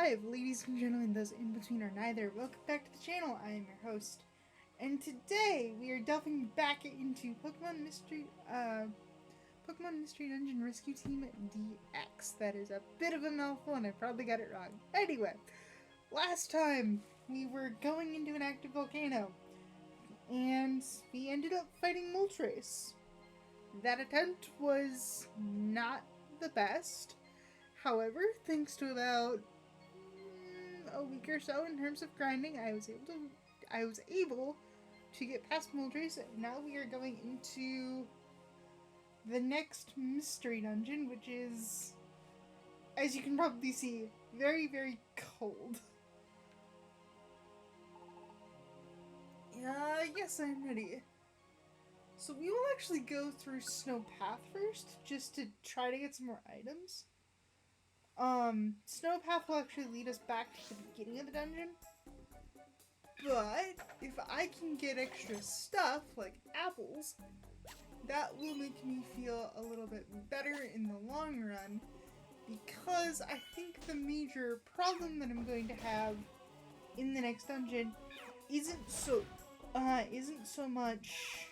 alive, ladies and gentlemen, those in between are neither. Welcome back to the channel. I am your host, and today we are delving back into Pokemon Mystery Dungeon Rescue Team DX. That is a bit of a mouthful, and I probably got it wrong. Anyway, last time we were going into an active volcano, and we ended up fighting Moltres. That attempt was not the best. However, thanks to about a week or so in terms of grinding, I was able to get past Moltres. Now we are going into the next mystery dungeon, which is, as you can probably see, very, very cold. Yes, I'm ready. So we will actually go through Snow Path first, just to try to get some more items. Snow Path will actually lead us back to the beginning of the dungeon. But if I can get extra stuff, like apples, that will make me feel a little bit better in the long run, because I think the major problem that I'm going to have in the next dungeon isn't so much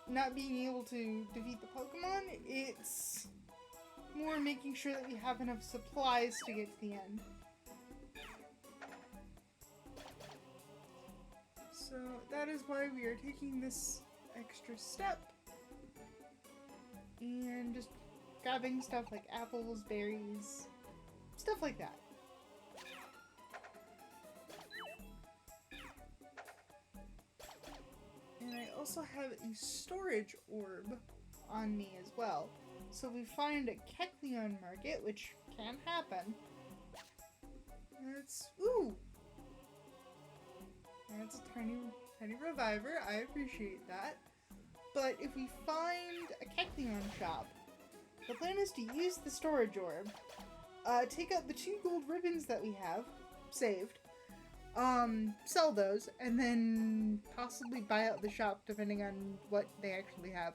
not being able to defeat the Pokemon. It's more making sure that we have enough supplies to get to the end. So that is why we are taking this extra step and just grabbing stuff like apples, berries, stuff like that. And I also have a storage orb on me as well. So we find a Kecleon market, which can happen. That's a tiny reviver. I appreciate that. But if we find a Kecleon shop, the plan is to use the storage orb, take out the 2 gold ribbons that we have saved, sell those, and then possibly buy out the shop depending on what they actually have.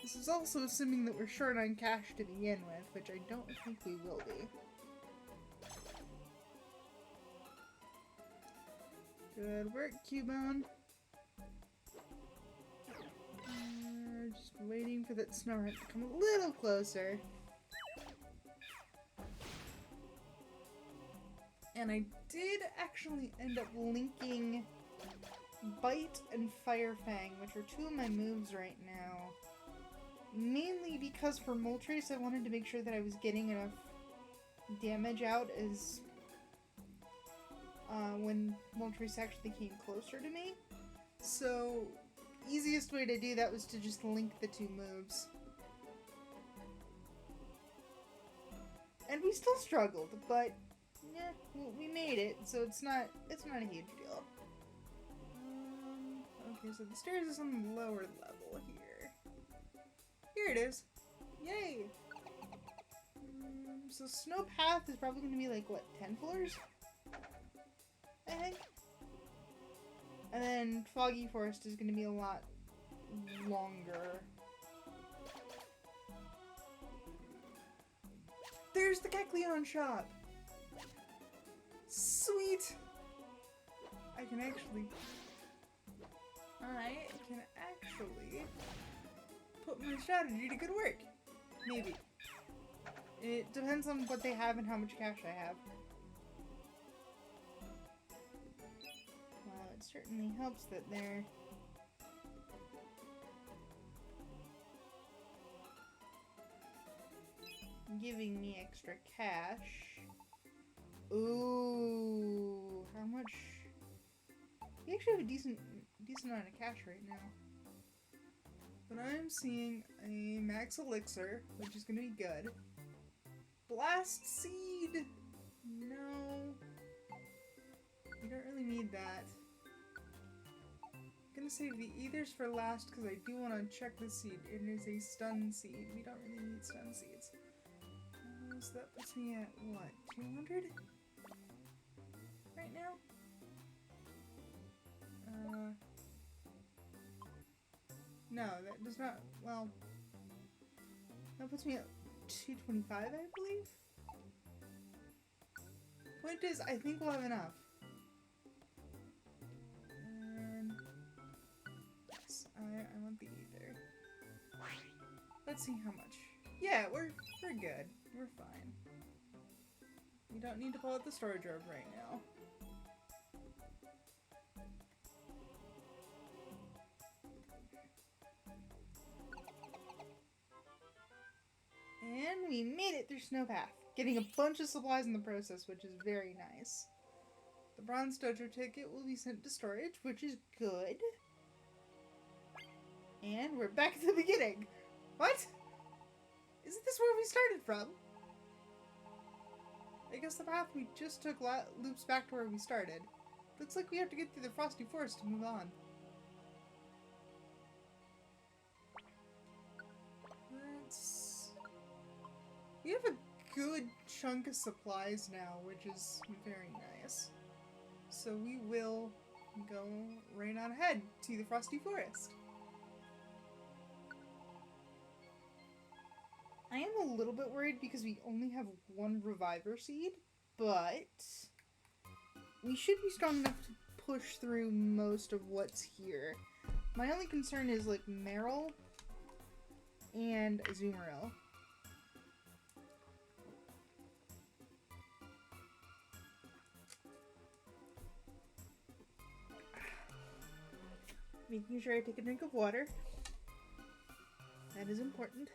This is also assuming that we're short on cash to begin with, which I don't think we will be. Good work, Cubone. Just waiting for that Snorunt to come a little closer. And I did actually end up linking Bite and Fire Fang, which are 2 of my moves right now. Mainly because for Moltres, I wanted to make sure that I was getting enough damage out as when Moltres actually came closer to me. So, easiest way to do that was to just link the 2 moves. And we still struggled, but yeah, we made it, so it's not a huge deal. Okay, so the stairs is on the lower level here. Here it is. Yay! So Snow Path is probably going to be like, what, 10 floors? I think. And then Foggy Forest is going to be a lot longer. There's the Kecleon shop! Sweet! I can actually put my strategy to good work. Maybe. It depends on what they have and how much cash I have. Well, it certainly helps that they're giving me extra cash. Ooh, how much? We actually have a decent amount of cash right now. But I'm seeing a max elixir, which is gonna be good. Blast seed! No. We don't really need that. I'm gonna save the ethers for last because I do want to check the seed. It is a stun seed. We don't really need stun seeds. So that puts me at what? 200? Right now? No, that does not, well, that puts me at 225, I believe? Point is, I think we'll have enough. And yes, I want the ether. Let's see how much. Yeah, we're good. We're fine. We don't need to pull out the storage orb right now. And we made it through Snowpath, getting a bunch of supplies in the process, which is very nice. The Bronze Dojo ticket will be sent to storage, which is good. And we're back at the beginning. What? Isn't this where we started from? I guess the path we just took loops back to where we started. Looks like we have to get through the Frosty Forest to move on. We have a good chunk of supplies now, which is very nice. So we will go right on ahead to the Frosty Forest. I am a little bit worried because we only have one Reviver Seed, but we should be strong enough to push through most of what's here. My only concern is like Meryl and Azumarill. Making sure I take a drink of water. That is important.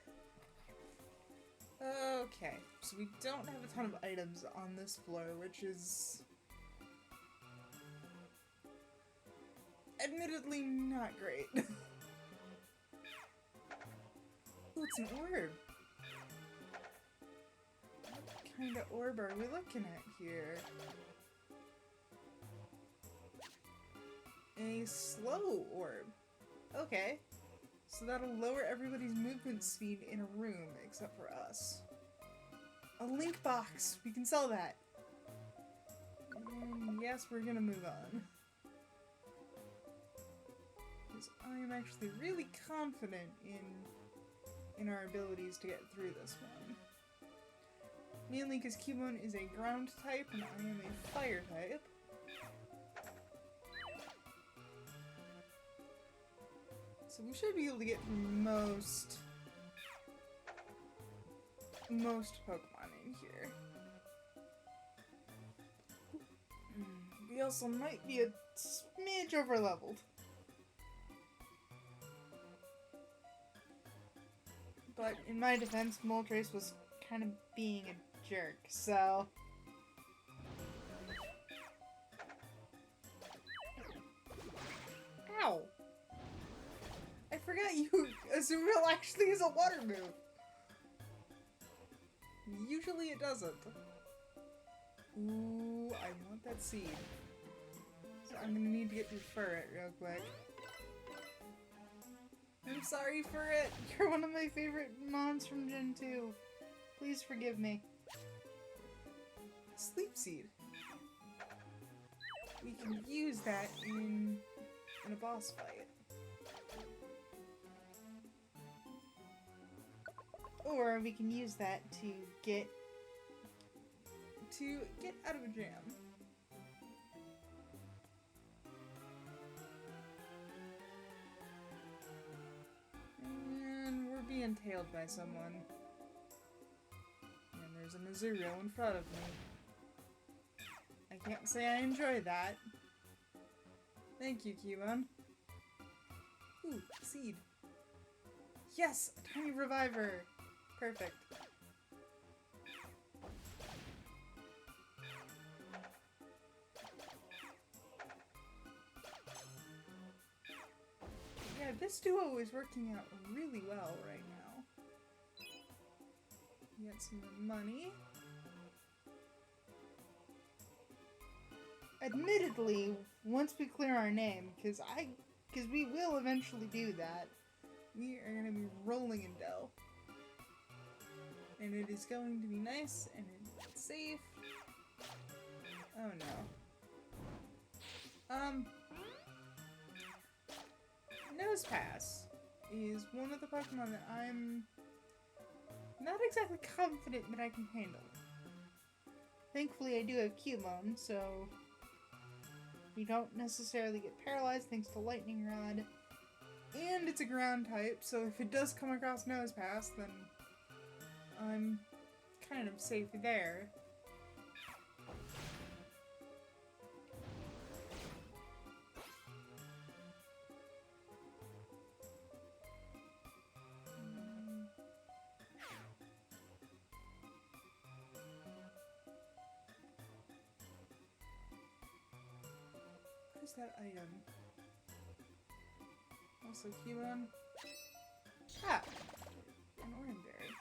Okay, so we don't have a ton of items on this floor, which is admittedly not great. Ooh, it's an orb. What kind of orb are we looking at here? A slow orb. Okay. So that'll lower everybody's movement speed in a room, except for us. A link box! We can sell that! And yes, we're gonna move on. Because I am actually really confident in our abilities to get through this one. Mainly because Cubone is a ground type and I am a fire type. So we should be able to get through most Pokemon in here. We also might be a smidge overleveled. But in my defense, Moltres was kind of being a jerk, so... Ow! I forgot Azumarill actually is a water move. Usually it doesn't. Ooh, I want that seed. So I'm gonna need to get through Furret real quick. I'm sorry, Furret. You're one of my favorite mons from Gen 2. Please forgive me. Sleep Seed. We can use that in a boss fight. Or we can use that to get out of a jam. And we're being tailed by someone. And there's an Azurill in front of me. I can't say I enjoy that. Thank you, Cubone. Ooh, seed. Yes, a tiny reviver. Perfect. Yeah, this duo is working out really well right now. Get some more money. Admittedly, once we clear our name, because we will eventually do that, we are going to be rolling in dough. And it is going to be nice and it's safe. Oh no. Nose Pass is one of the Pokemon that I'm not exactly confident that I can handle. Thankfully, I do have Cubone, so you don't necessarily get paralyzed thanks to Lightning Rod. And it's a ground type, so if it does come across Nosepass, then I'm kind of safe there. What is that item? Also Cubone. Ah! An Oranberry.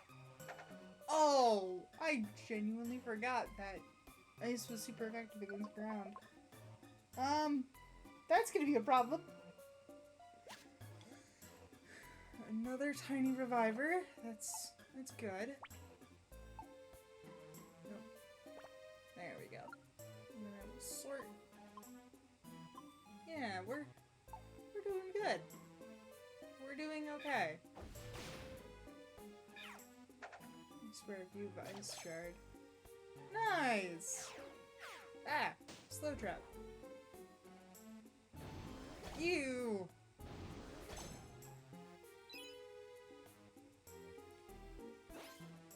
Oh! I genuinely forgot that Ice was super effective against ground. That's gonna be a problem. Another tiny reviver. That's good. No. There we go. And then I will sort. Yeah, we're doing good. We're doing okay. I swear if you have Ice Shard. Nice! Ah! Slow trap. Ew!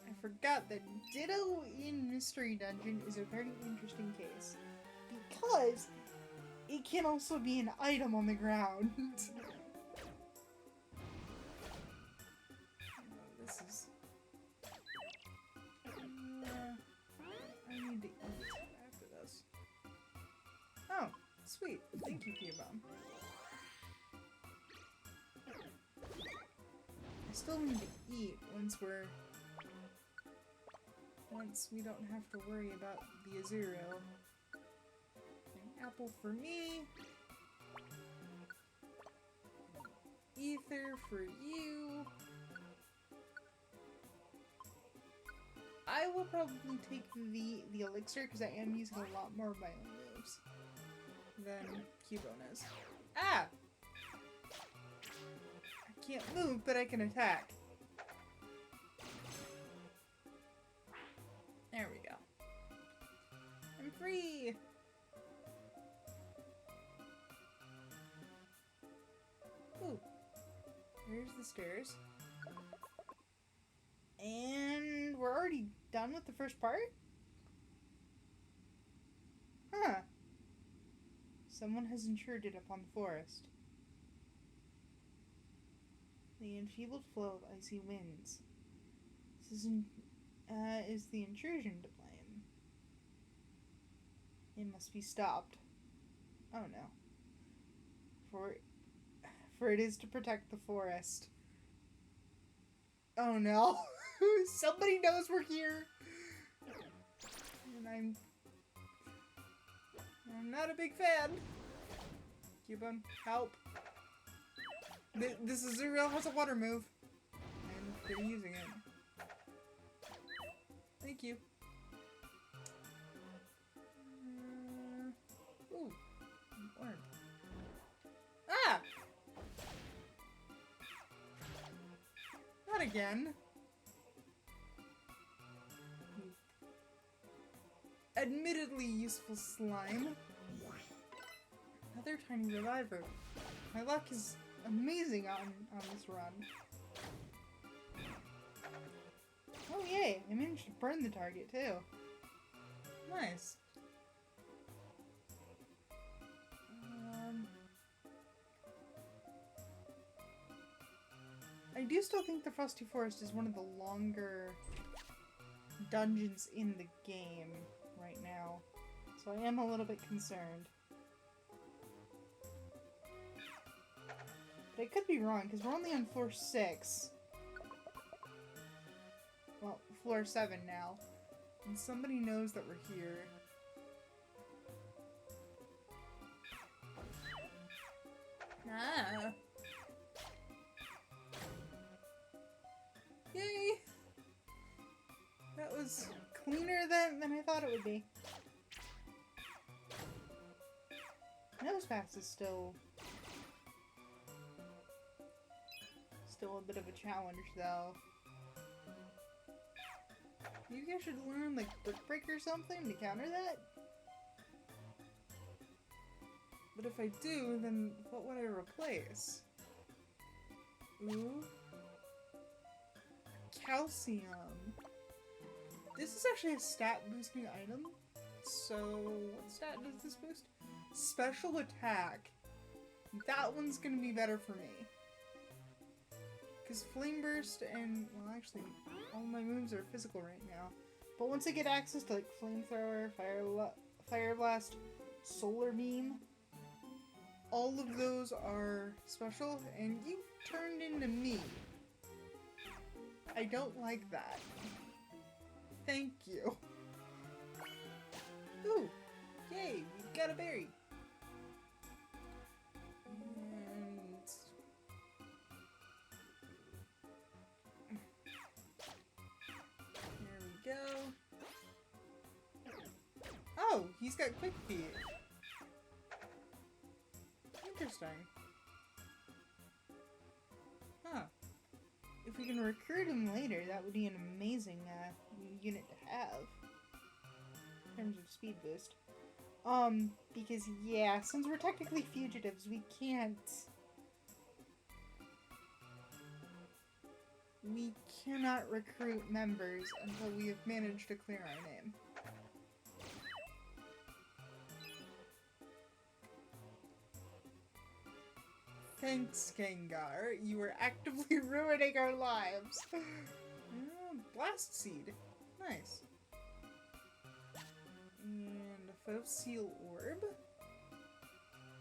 I forgot that Ditto in Mystery Dungeon is a very interesting case. Because it can also be an item on the ground. This is... I need to eat after this. Oh, sweet. Thank you, Cubone. I still need to eat once we don't have to worry about the Azurill. An apple for me. Ether for you. I will probably take the elixir because I am using a lot more of my own moves than Cubone is. Ah! I can't move, but I can attack. There we go. I'm free! Ooh. Here's the stairs. And we're already done with the first part? Huh. Someone has intruded upon the forest. The enfeebled flow of icy winds. This is the intrusion to blame. It must be stopped. Oh no. For it is to protect the forest. Oh no. Somebody knows we're here. And I'm not a big fan. Cubone, help. This Azurill has a water move. And they're using it. Thank you. Ooh. Orange. Ah! Not again. Admittedly useful slime. Another tiny reviver. My luck is amazing on this run. Oh yay, I managed to burn the target too. Nice. I do still think the Frosty Forest is one of the longer dungeons in the game right now, so I am a little bit concerned. But I could be wrong, because we're only on floor 6. Well, floor 7 now. And somebody knows that we're here. Ah! Yay! That was cleaner than I thought it would be. Nosepass is still Still a bit of a challenge, though. Maybe I should learn, like, Brick Break or something to counter that? But if I do, then what would I replace? Ooh. Calcium. This is actually a stat boosting item. So, what stat does this boost? Special attack. That one's gonna be better for me. Because Flame Burst and, well, actually, all my moves are physical right now. But once I get access to, like, Flamethrower, Fire Blast, Solar Beam, all of those are special, and you turned into me. I don't like that. Thank you. Ooh! Yay! We got a berry! And... there we go. Oh! He's got Quick Feet. Interesting. Huh. If we can recruit him later, that would be an amazing unit to have. In terms of speed boost. Because yeah, since we're technically fugitives, we cannot recruit members until we have managed to clear our name. Thanks, Gengar. You are actively ruining our lives. Blast Seed. Nice. And a Focile Orb.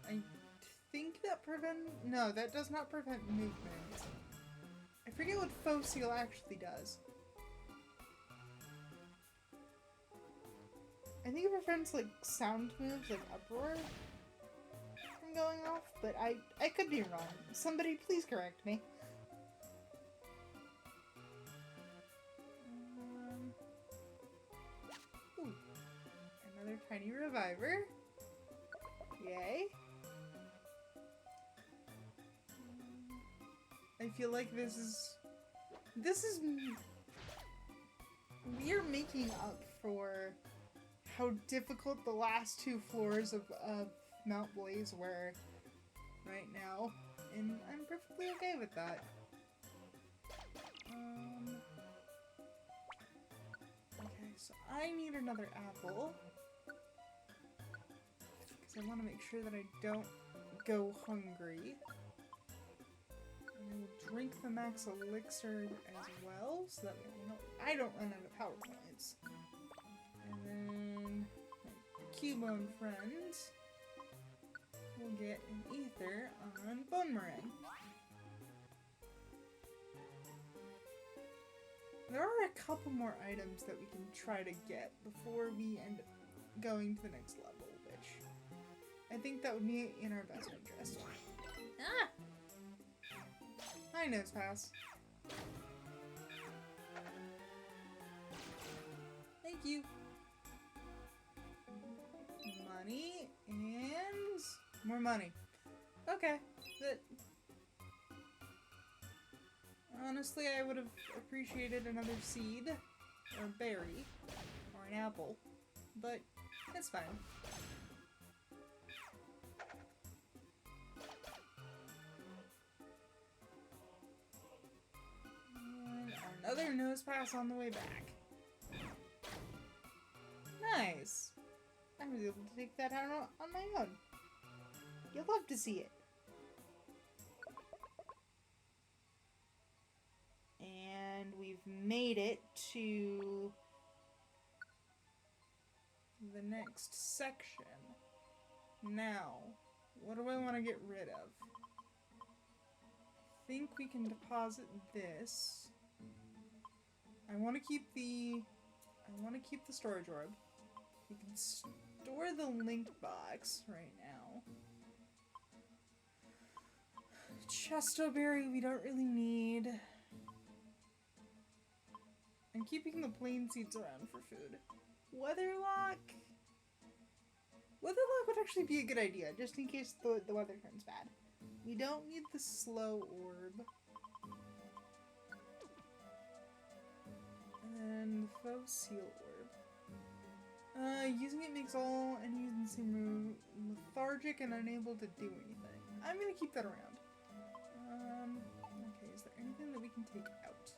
I think that no, that does not prevent movement. I forget what Focile actually does. I think it prevents, like, sound moves, like Uproar, from going off, but I could be wrong. Somebody please correct me. Ooh. Another tiny reviver. Yay. I feel like this is we're making up for how difficult the last two floors of Mount Blaze were right now, and I'm perfectly okay with that. Okay, so I need another apple because I want to make sure that I don't go hungry. And I will drink the max elixir as well, so that I don't run out of power points. And then my Cubone friend will get an ether on Bone Meringue. There are a couple more items that we can try to get before we end up going to the next level, which I think that would be in our best interest. Ah! Hi, Nosepass. Thank you. Money and more money. Okay. Honestly, I would have appreciated another seed, or a berry, or an apple, but it's fine. And another Nosepass on the way back. Nice! I was able to take that out on my own. You'll love to see it. And we've made it to the next section. Now, what do I want to get rid of? I think we can deposit this. I want to keep the storage orb. We can store the link box right now. Chesto Berry we don't really need. I'm keeping the plain seeds around for food. Weatherlock? Weatherlock would actually be a good idea, just in case the weather turns bad. We don't need the slow orb. Faux Seal Orb. Using it makes all enemies in the same room lethargic and unable to do anything. I'm gonna keep that around. Okay, is there anything that we can take out?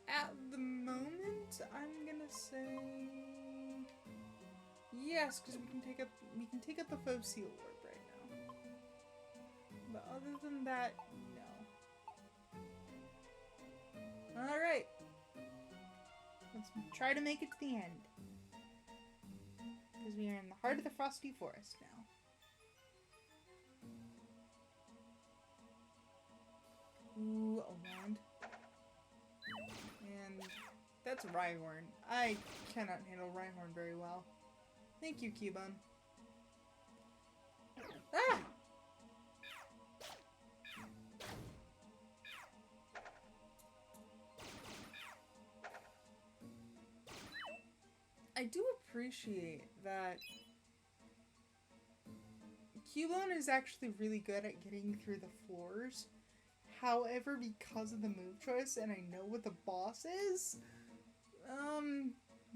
At the moment, I'm gonna say yes, because we can take up the Faux Seal Orb right now. But other than that, no. Alright. Let's try to make it to the end. Because we are in the heart of the Frosty Forest now. Ooh, a wand. And that's Rhyhorn. I cannot handle Rhyhorn very well. Thank you, Cubone. Ah! I do appreciate that Cubone is actually really good at getting through the floors. However, because of the move choice and I know what the boss is,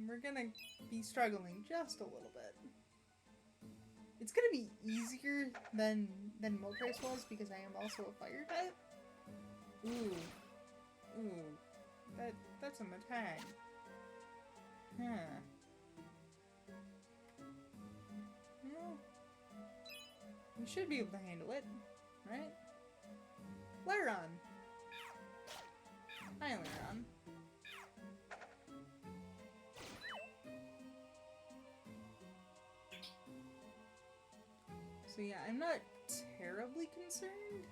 we're gonna be struggling just a little bit. It's gonna be easier than Moltres was because I am also a fire type. Ooh, that's a Metang. Huh. Well, we should be able to handle it, right? Lairon! Hi, Lairon. So yeah, I'm not terribly concerned.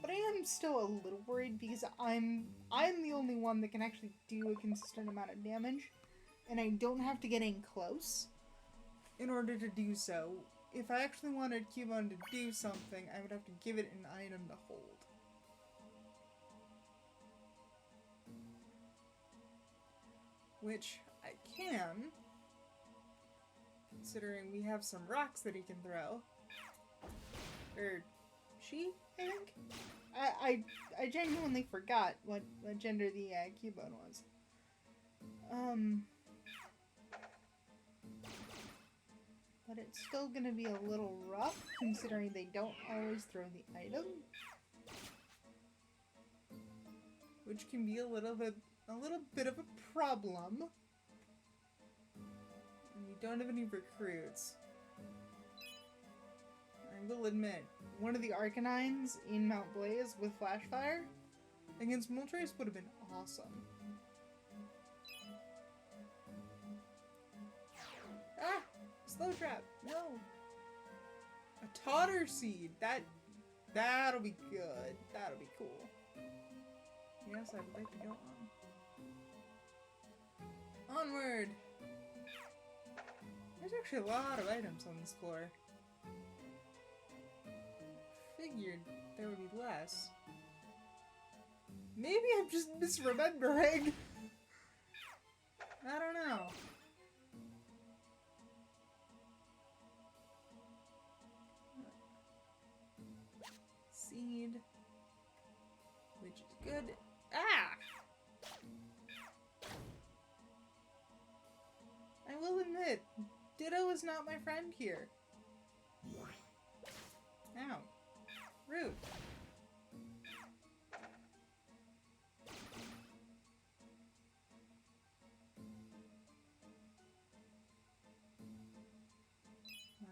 But I am still a little worried because I'm the only one that can actually do a consistent amount of damage, and I don't have to get in close in order to do so. If I actually wanted Cubone to do something, I would have to give it an item to hold. Which I can, considering we have some rocks that he can throw. Or she, I think? I genuinely forgot what gender the Cubone was. But it's still gonna be a little rough, considering they don't always throw the item. Which can be a little bit of a problem. And you don't have any recruits. I will admit, one of the Arcanines in Mount Blaze with Flashfire against Moltres would have been awesome. Ah! Slow trap! No! A Totter Seed! That'll be good. That'll be cool. Yes, I would like to go on. Onward! There's actually a lot of items on this floor. Figured there would be less. Maybe I'm just misremembering. I don't know. Seed. Which is good. Ah! I will admit, Ditto is not my friend here. Ow. Rude.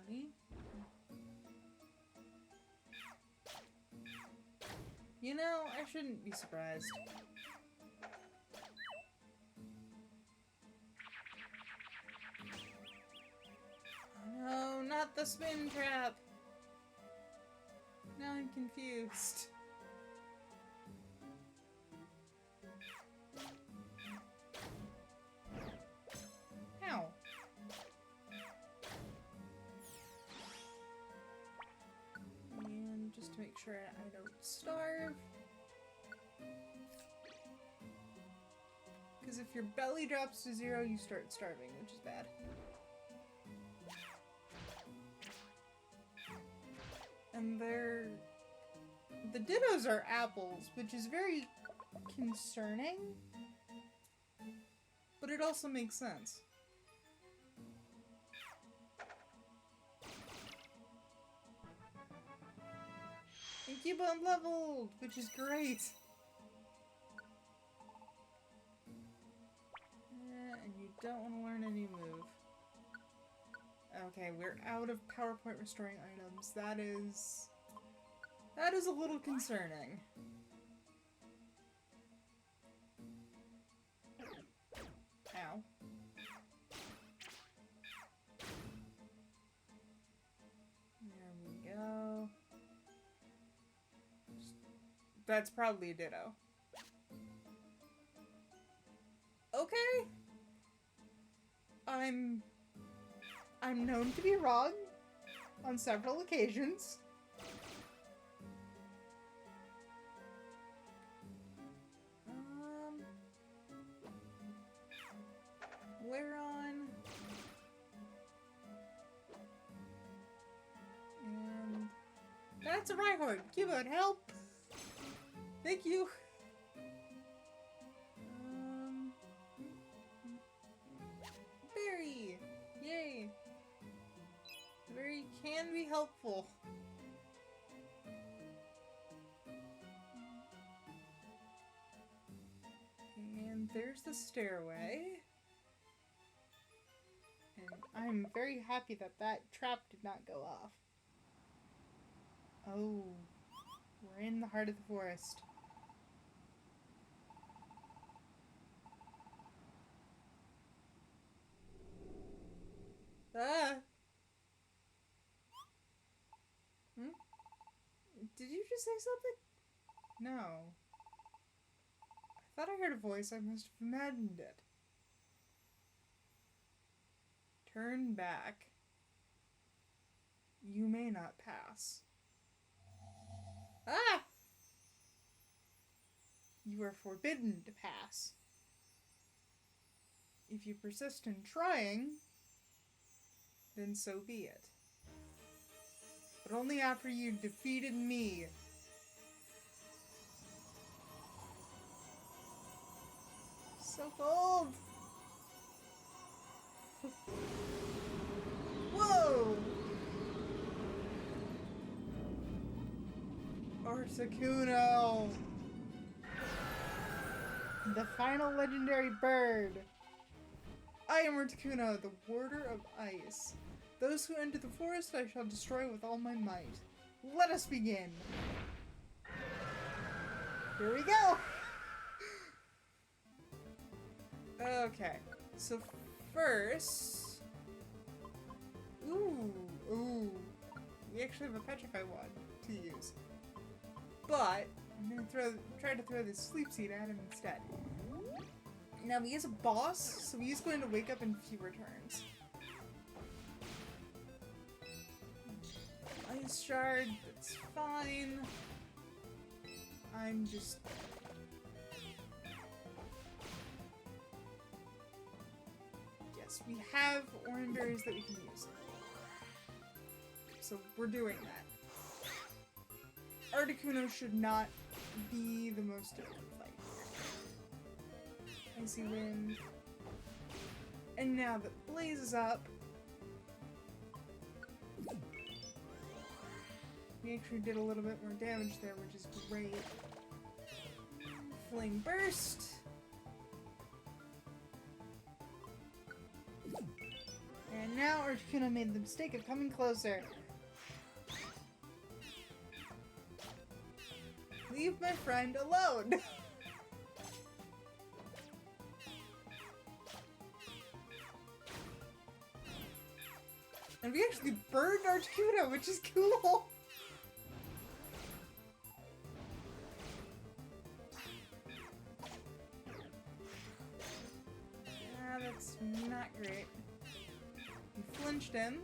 Money. You know, I shouldn't be surprised. Oh no, not the spin trap! Now I'm confused. Ow. And just to make sure I don't starve. Because if your belly drops to 0, you start starving, which is bad. And the Dittos are apples, which is very concerning. But it also makes sense. And Cubone leveled, which is great. And you don't want to learn a new move. Okay, we're out of PowerPoint restoring items. That is a little concerning. Ow. There we go. That's probably a Ditto. Okay. I'm known to be wrong on several occasions. We're on. And that's a Rhyhorn. Cubone, help! Thank you. Berry! Yay! Berry can be helpful. And there's the stairway. And I'm very happy that that trap did not go off. Oh, we're in the heart of the forest. Ah! Hmm? Did you just say something? No. I thought I heard a voice. I must have imagined it. Turn back. You may not pass. Ah! You are forbidden to pass. If you persist in trying, then so be it. But only after you defeated me. So cold! Whoa! Articuno! The final legendary bird. I am Articuno, the warder of ice. Those who enter the forest I shall destroy with all my might. Let us begin! Here we go! Okay, so first... Ooh. We actually have a Petrify one to use. But, I'm gonna try to throw this sleep seed at him instead. Now, he is a boss, so he's going to wake up in fewer turns. Ice shard, that's fine. I'm just... Yes, we have orange berries that we can use. So we're doing that. Articuno should not be the most difficult fight. Icy Wind. And now that Blaze is up, we actually did a little bit more damage there, which is great. Flame Burst. And now Articuno made the mistake of coming closer. Leave my friend alone! And we actually burned Articuno, which is cool! Ah, that's not great. We flinched him.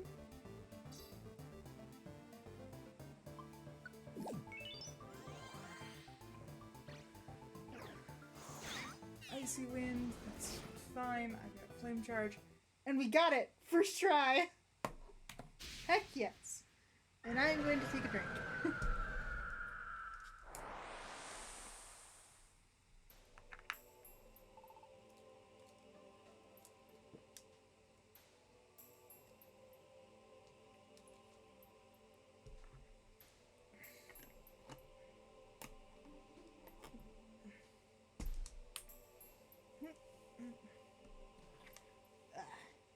Icy Wind, that's fine. I got Flame Charge. And we got it! First try! Heck yes! And I'm going to take a drink.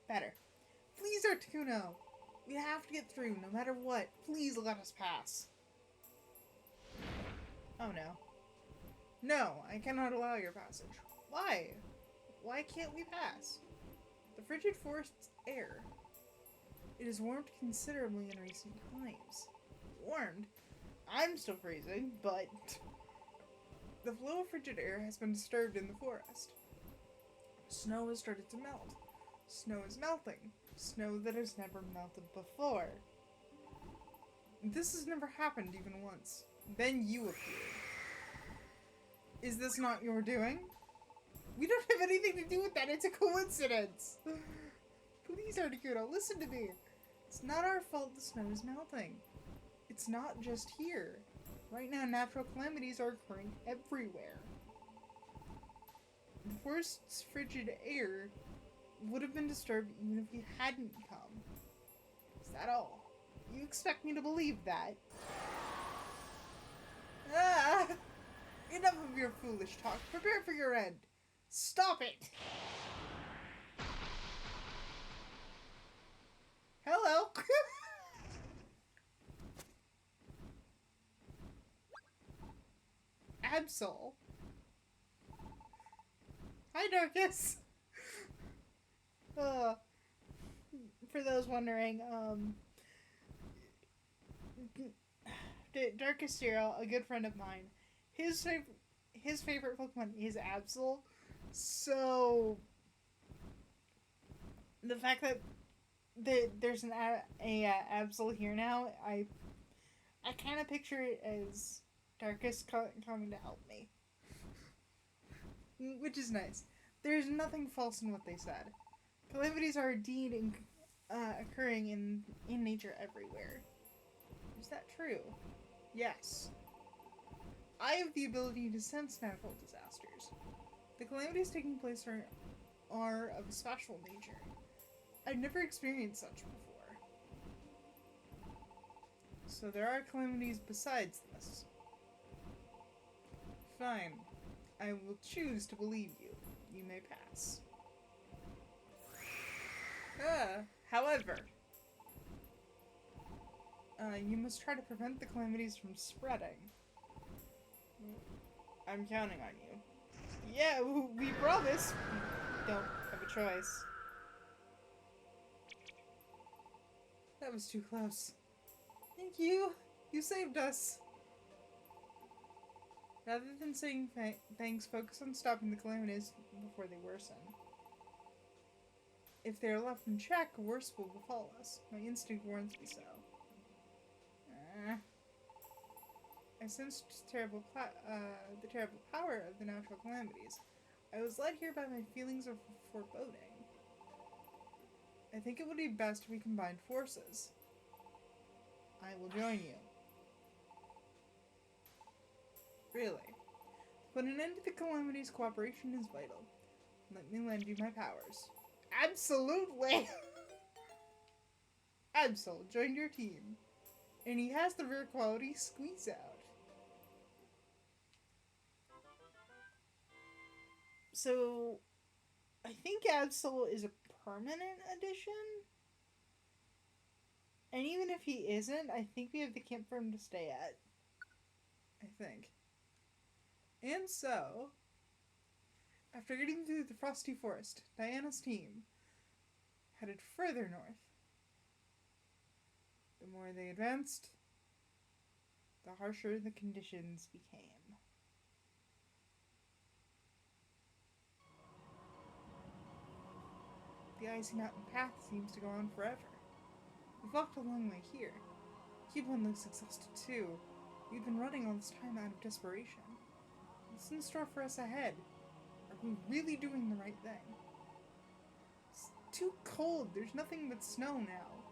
Better. Please, Articuno! We have to get through, no matter what. Please let us pass. Oh no. No, I cannot allow your passage. Why? Why can't we pass? The frigid forest's air. It has warmed considerably in recent times. Warmed? I'm still freezing, but the flow of frigid air has been disturbed in the forest. Snow has started to melt. Snow is melting. Snow that has never melted before. This has never happened even once. Then you appeared. Is this not your doing? We don't have anything to do with that. It's a coincidence. Please, Articuno, listen to me. It's not our fault the snow is melting. It's not just here. Right now, natural calamities are occurring everywhere. The forest's frigid air would have been disturbed even if you hadn't come. Is that all? You expect me to believe that? Ah! Enough of your foolish talk. Prepare for your end. Stop it! Hello? Absol. Hi, Darkus. For those wondering, Darkus Zero, a good friend of mine, his favorite Pokemon is Absol. So the fact that there's an Absol here now, I kind of picture it as Darkus coming to help me, which is nice. There's nothing false in what they said. Calamities are indeed occurring in nature everywhere. Is that true? Yes. I have the ability to sense natural disasters. The calamities taking place are of a special nature. I've never experienced such before. So there are calamities besides this. Fine. I will choose to believe you. You may pass. However, you must try to prevent the calamities from spreading. I'm counting on you. Yeah, we promise. We don't have a choice. That was too close. Thank you. You saved us. Rather than saying thanks, focus on stopping the calamities before they worsen. If they are left in check, worse will befall us. My instinct warns me so. I sensed the terrible power of the natural calamities. I was led here by my feelings of foreboding. I think it would be best if we combined forces. I will join you. Really. To put an end to the calamities, cooperation is vital. Let me lend you my powers. Absolutely! Absol joined your team. And he has the rare quality Squeeze Out. So, I think Absol is a permanent addition? And even if he isn't, I think we have the camp for him to stay at. I think. And so, after getting through the Frosty Forest, Diana's team headed further north. The more they advanced, the harsher the conditions became. The icy mountain path seems to go on forever. We've walked a long way here. Cubone looks exhausted too. We've been running all this time out of desperation. What's in store for us ahead? Are we really doing the right thing? It's too cold. There's nothing but snow now.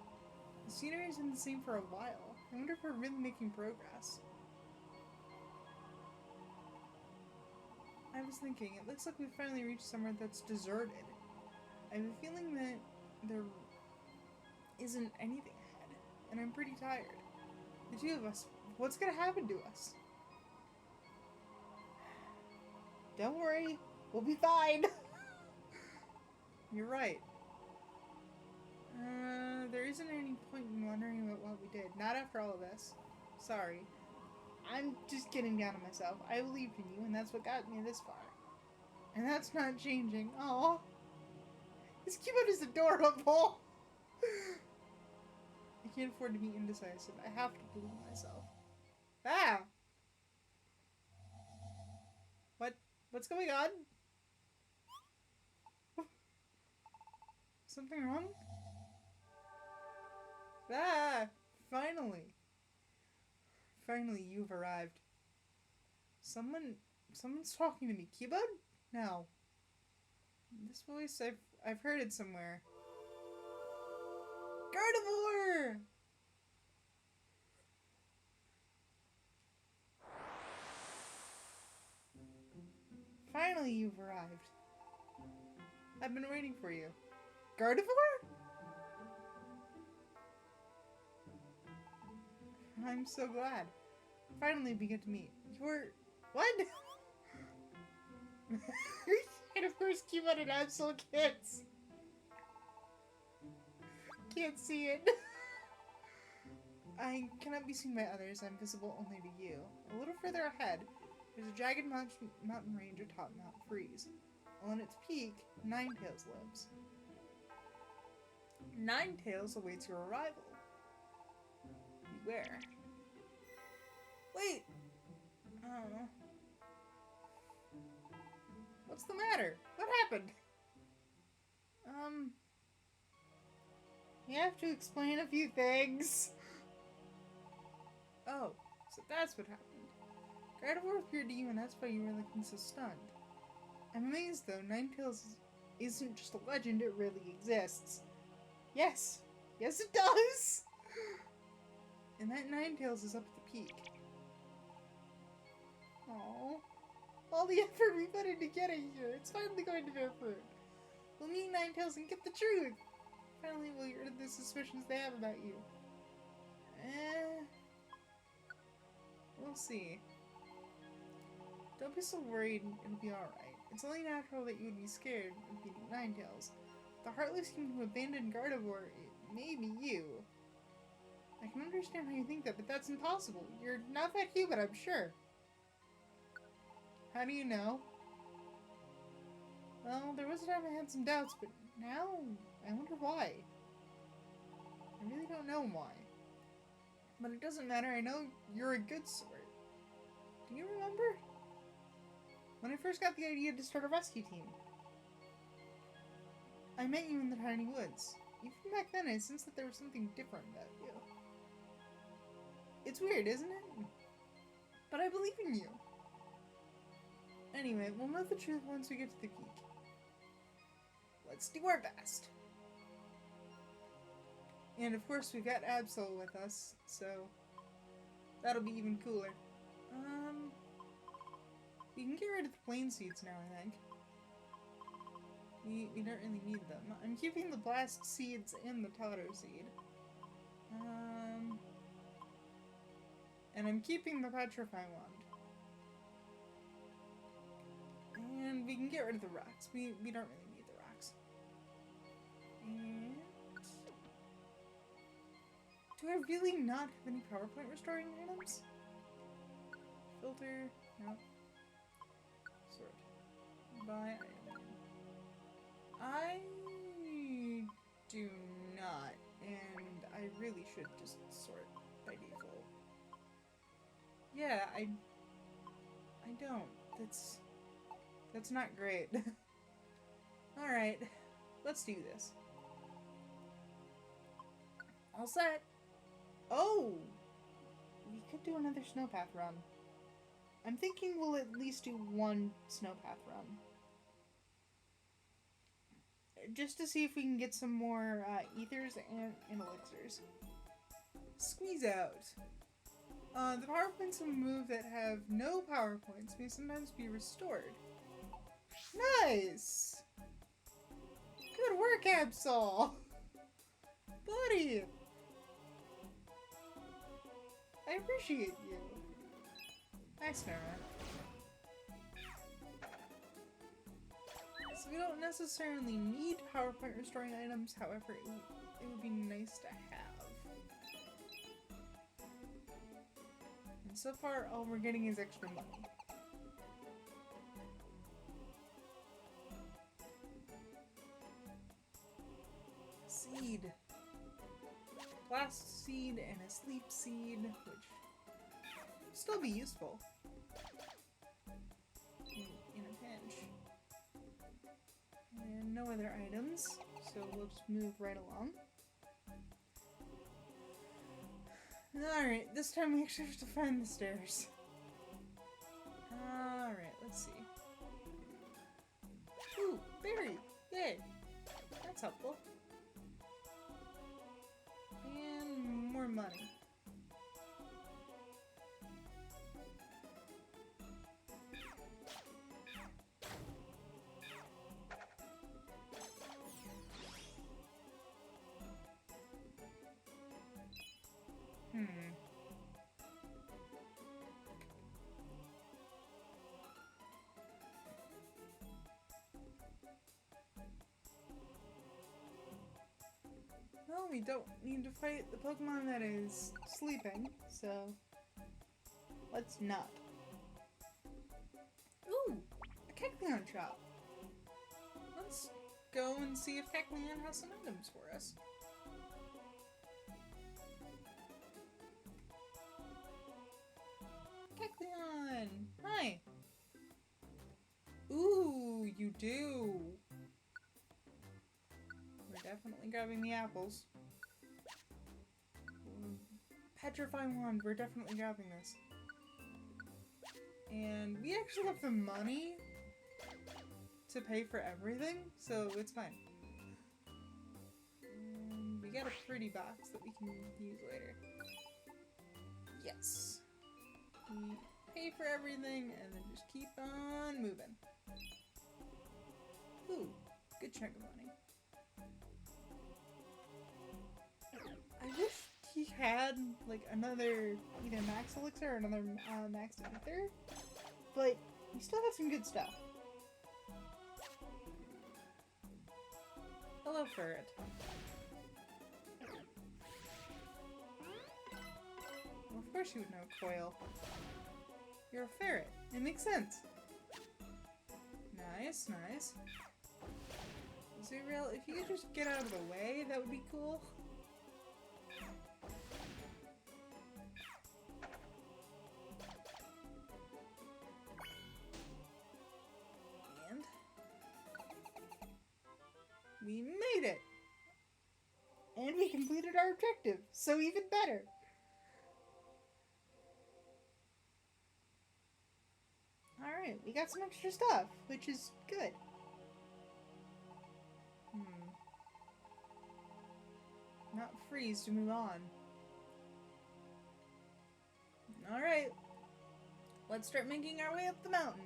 The scenery isn't the same for a while. I wonder if we're really making progress. I was thinking, it looks like we finally reached somewhere that's deserted. I have a feeling that there isn't anything ahead, and I'm pretty tired. The two of us, what's gonna happen to us? Don't worry, we'll be fine. You're right. There isn't any point in wondering about what we did. Not after all of this. Sorry. I'm just getting down on myself. I believed in you, and that's what got me this far. And that's not changing. Aww. This keyboard is adorable. I can't afford to be indecisive. I have to believe in myself. Ah! What's going on? Something wrong? Ah! Finally. Finally, you've arrived. Someone's talking to me. Keyboard? No. This voice, I've heard it somewhere. Gardevoir! Finally, you've arrived. I've been waiting for you. Gardevoir? I'm so glad. Finally, we get to meet. You're... What? And of course, Keyboard and Absol kids. Can't see it. I cannot be seen by others. I'm visible only to you. A little further ahead, there's a jagged mountain range atop Mount Freeze. On its peak, Ninetales lives. Ninetales awaits your arrival. Beware. Wait! Oh. What's the matter? What happened? You have to explain a few things. Oh, so that's what happened. Gardevoir appeared to you and that's why you were looking so stunned. I'm amazed though, Ninetales isn't just a legend, it really exists. Yes! Yes it does! And that Ninetales is up at the peak. Aww. All the effort we put into getting here, it's finally going to bear fruit. We'll meet Ninetales and get the truth! Finally we'll get rid of the suspicions they have about you. We'll see. Don't be so worried, it'll be alright. It's only natural that you would be scared of beating Ninetales. The Heartless seem to have abandoned Gardevoir. It may be you. I can understand how you think that, but that's impossible. You're not that human, I'm sure. How do you know? Well, there was a time I had some doubts, but now I wonder why. I really don't know why. But it doesn't matter, I know you're a good sort. Do you remember? When I first got the idea to start a rescue team. I met you in the tiny woods. Even back then, I sensed that there was something different about you. It's weird, isn't it? But I believe in you. Anyway, we'll know the truth once we get to the peak. Let's do our best. And of course, we've got Absol with us, so that'll be even cooler. We can get rid of the plain seeds now, I think. We don't really need them. I'm keeping the blast seeds and the Totto seed. And I'm keeping the Petrify wand. And we can get rid of the rocks. We don't really need the rocks. And... do I really not have any PowerPoint restoring items? Filter, no. Sort. Buy item. I do not, and I really should just sort by default. Yeah, I don't. That's not great. Alright, let's do this. All set. Oh! We could do another snowpath run. I'm thinking we'll at least do one snowpath run. Just to see if we can get some more ethers and elixirs. Squeeze Out. The power points of a move that have no power points may sometimes be restored. Nice! Good work, Absol! Buddy! I appreciate you. Nice, Nora. So we don't necessarily need PowerPoint restoring items, however, it would be nice to have. And so far, all we're getting is extra money. Seed. Blast seed and a sleep seed, which will still be useful in a pinch. And no other items, so we'll just move right along. Alright, this time we actually have to find the stairs. Alright, let's see. Ooh, berry! Yay! That's helpful. And more money. Well, we don't need to fight the Pokemon that is sleeping, so let's not. Ooh, a Kecleon shop. Let's go and see if Kecleon has some items for us. Kecleon! Hi! Ooh, you do! We're definitely grabbing the apples. Petrify Wand, we're definitely grabbing this. And we actually have the money to pay for everything, so it's fine. And we got a pretty box that we can use later. Yes. We pay for everything and then just keep on moving. Ooh, good chunk of money. I wish he had like another either max elixir or another max ether, but we still have some good stuff. Hello, ferret. Well, of course you would know, Coil. You're a ferret. It makes sense. Nice, nice. Zuriel, if you could just get out of the way, that would be cool. And we made it! And we completed our objective, so even better! Alright, we got some extra stuff, which is good. Not freeze to move on. Alright. Let's start making our way up the mountain.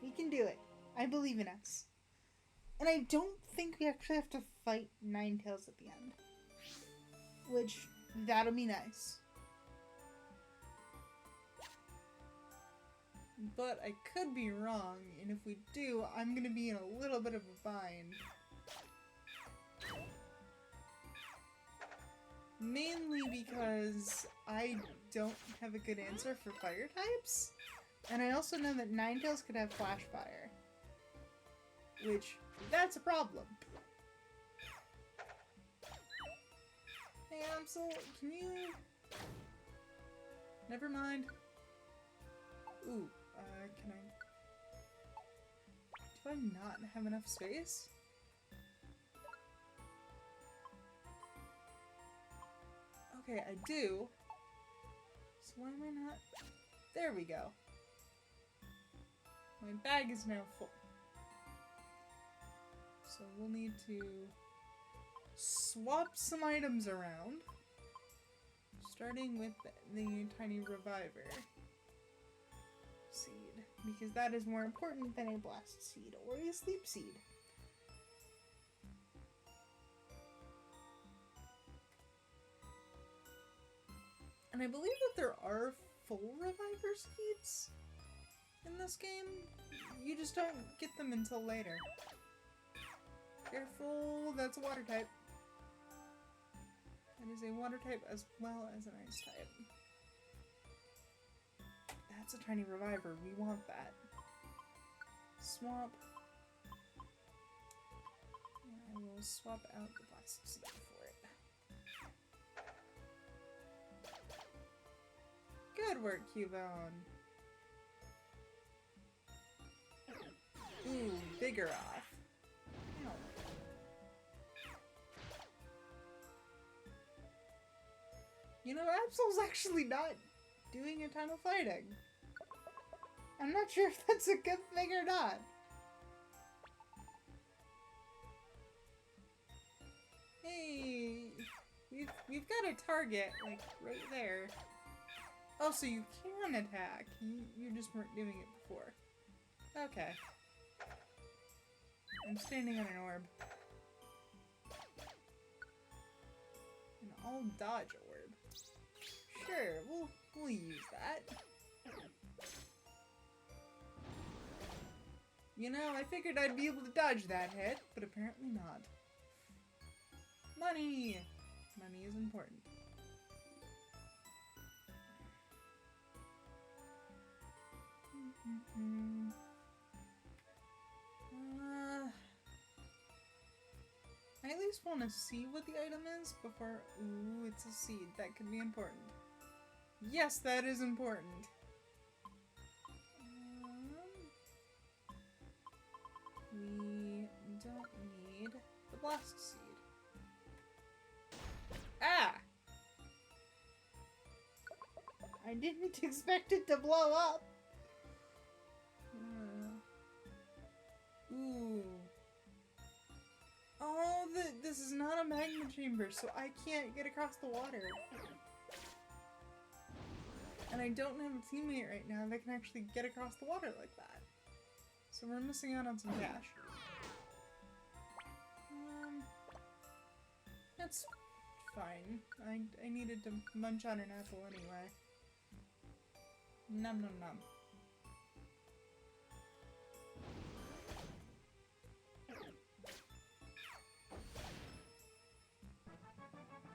We can do it. I believe in us. And I don't think we actually have to fight Ninetales at the end. Which, that'll be nice. But I could be wrong, and if we do, I'm gonna be in a little bit of a bind. Mainly because I don't have a good answer for fire types, and I also know that Ninetales could have Flash Fire. Which, that's a problem. Hey Amsel, can you... Never mind. Ooh. Can I... Do I not have enough space? Okay, I do. So why am I not... There we go. My bag is now full. So we'll need to swap some items around. Starting with the tiny reviver seed, because that is more important than a blast seed or a sleep seed. And I believe that there are full reviver seeds in this game. You just don't get them until later. Careful, that's a water type. That is a water type as well as an ice type. That's a tiny reviver. We want that. Swamp. I will swap out the blast seed for it. Good work, Cubone. Ooh, bigger off. Ow. You know, Absol's actually not doing a ton of fighting. I'm not sure if that's a good thing or not. Hey, we've got a target, like, right there. Oh, so you can attack. You just weren't doing it before. Okay. I'm standing on an orb. An all-dodge orb. Sure, we'll use that. You know, I figured I'd be able to dodge that hit, but apparently not. Money! Money is important. I at least want to see what the item is before... Ooh, it's a seed. That could be important. Yes, that is important. We don't need the blast seed. Ah! I didn't expect it to blow up. Ooh. Oh, this is not a magma chamber, so I can't get across the water. And I don't have a teammate right now that can actually get across the water like that. So we're missing out on some cash. That's fine. I needed to munch on an apple anyway. Nom nom nom.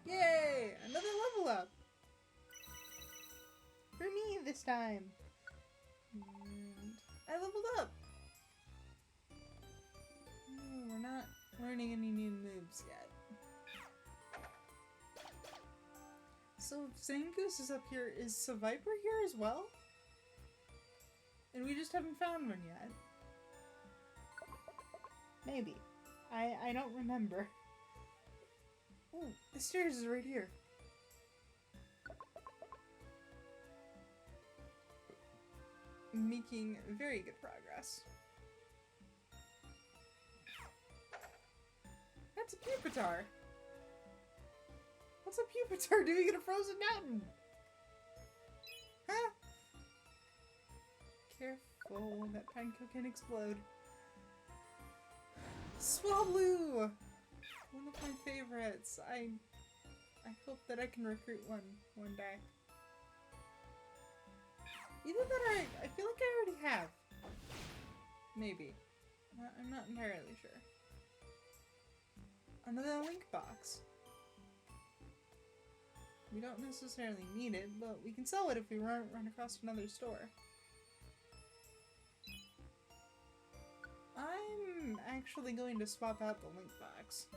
Yay! Another level up! For me this time! And I leveled up! Oh, we're not learning any new moves yet. So if Zangoose is up here, is Seviper here as well? And we just haven't found one yet. Maybe. I don't remember. Ooh, the stairs is right here. Making very good progress. That's a Pupitar! What's a Pupitar doing in a frozen mountain? Huh? Careful, that Pineco can explode. Swablu! One of my favorites. I hope that I can recruit one day. Either that or I feel like I already have. Maybe. I'm not entirely sure. Another link box. We don't necessarily need it, but we can sell it if we run across another store. I'm actually going to swap out the link box.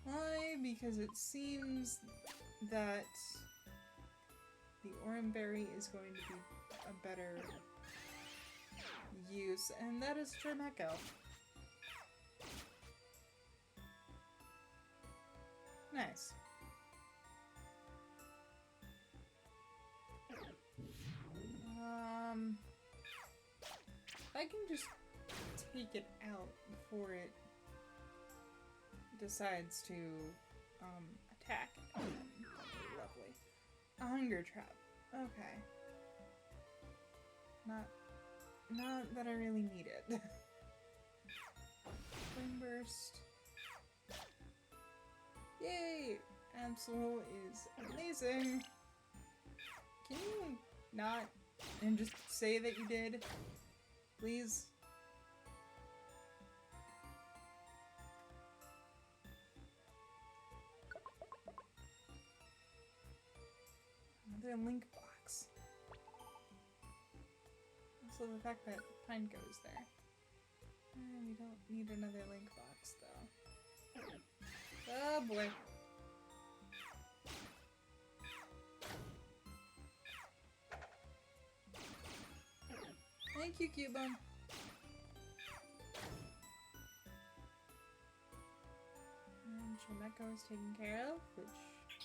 Why? Because it seems that the Oranberry is going to be a better use, and that is Termeco. Nice. I can just take it out before it decides to attack. Lovely. A hunger trap. Okay. Not that I really need it. Flame burst. Yay! Absol is amazing. Can you not and just say that you did? Please? Another link box. Also the fact that Pine goes there. We don't need another link box though. Oh boy. Thank you, Cubone. And Shemeko is taken care of, which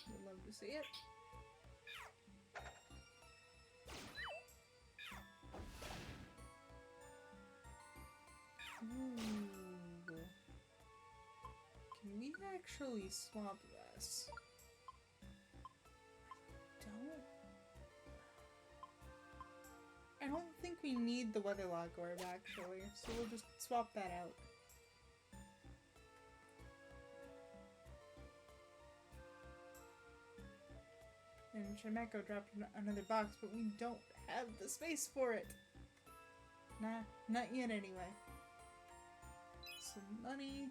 would love to see it. Ooh. Can we actually swap this? I don't think we need the Weatherlock Orb actually, so we'll just swap that out. And Shemeko dropped another box, but we don't have the space for it. Nah, not yet anyway. Some money.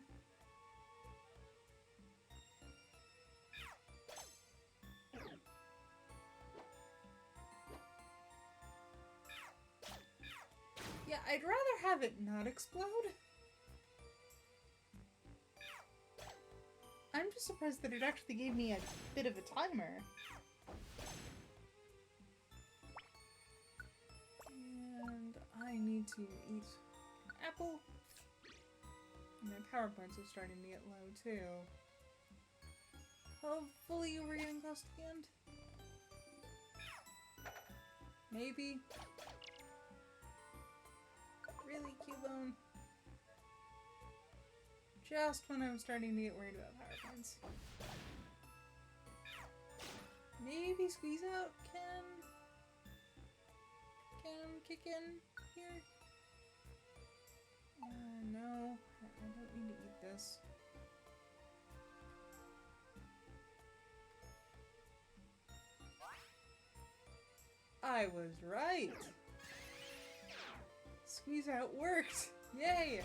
Yeah, I'd rather have it not explode. I'm just surprised that it actually gave me a bit of a timer. And I need to eat an apple. And my power points are starting to get low too. Hopefully we're getting close to the end. Maybe. Really, Cubone? Just when I was starting to get worried about power points. Maybe Squeeze Out can kick in here? No, I don't need to eat this. I was right! Squeeze Out worked! Yay!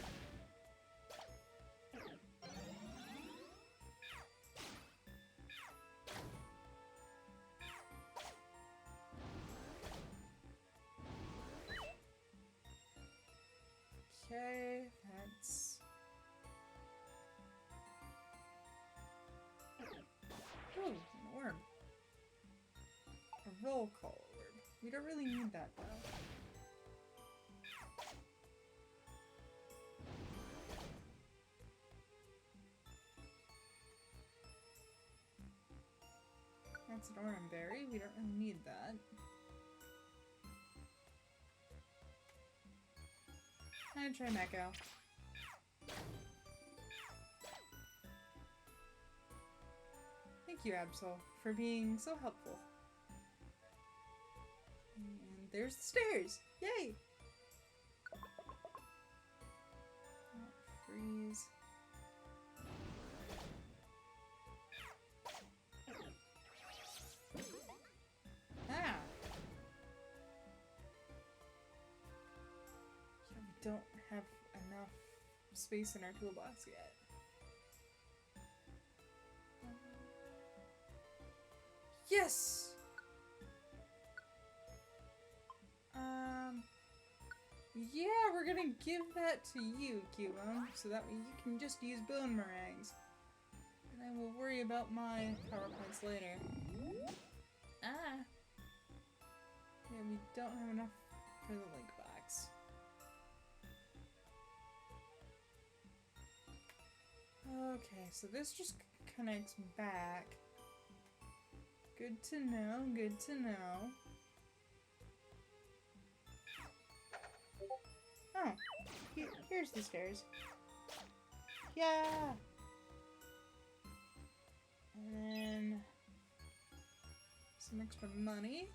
Okay, that's... Ooh, an orb. A roll call orb. We don't really need that though. That's an Oran Berry. We don't really need that. And try Meko. Thank you, Absol, for being so helpful. And there's the stairs! Yay! Freeze. Ah! Yeah, we don't have enough space in our toolbox yet. Yes! Yeah, we're gonna give that to you, Cubone, so that way you can just use bone meringues. And I will worry about my power points later. Ah! Yeah, we don't have enough for the link box. Okay, so this just connects back. Good to know, good to know. Here's the stairs. Yeah! And then some extra money.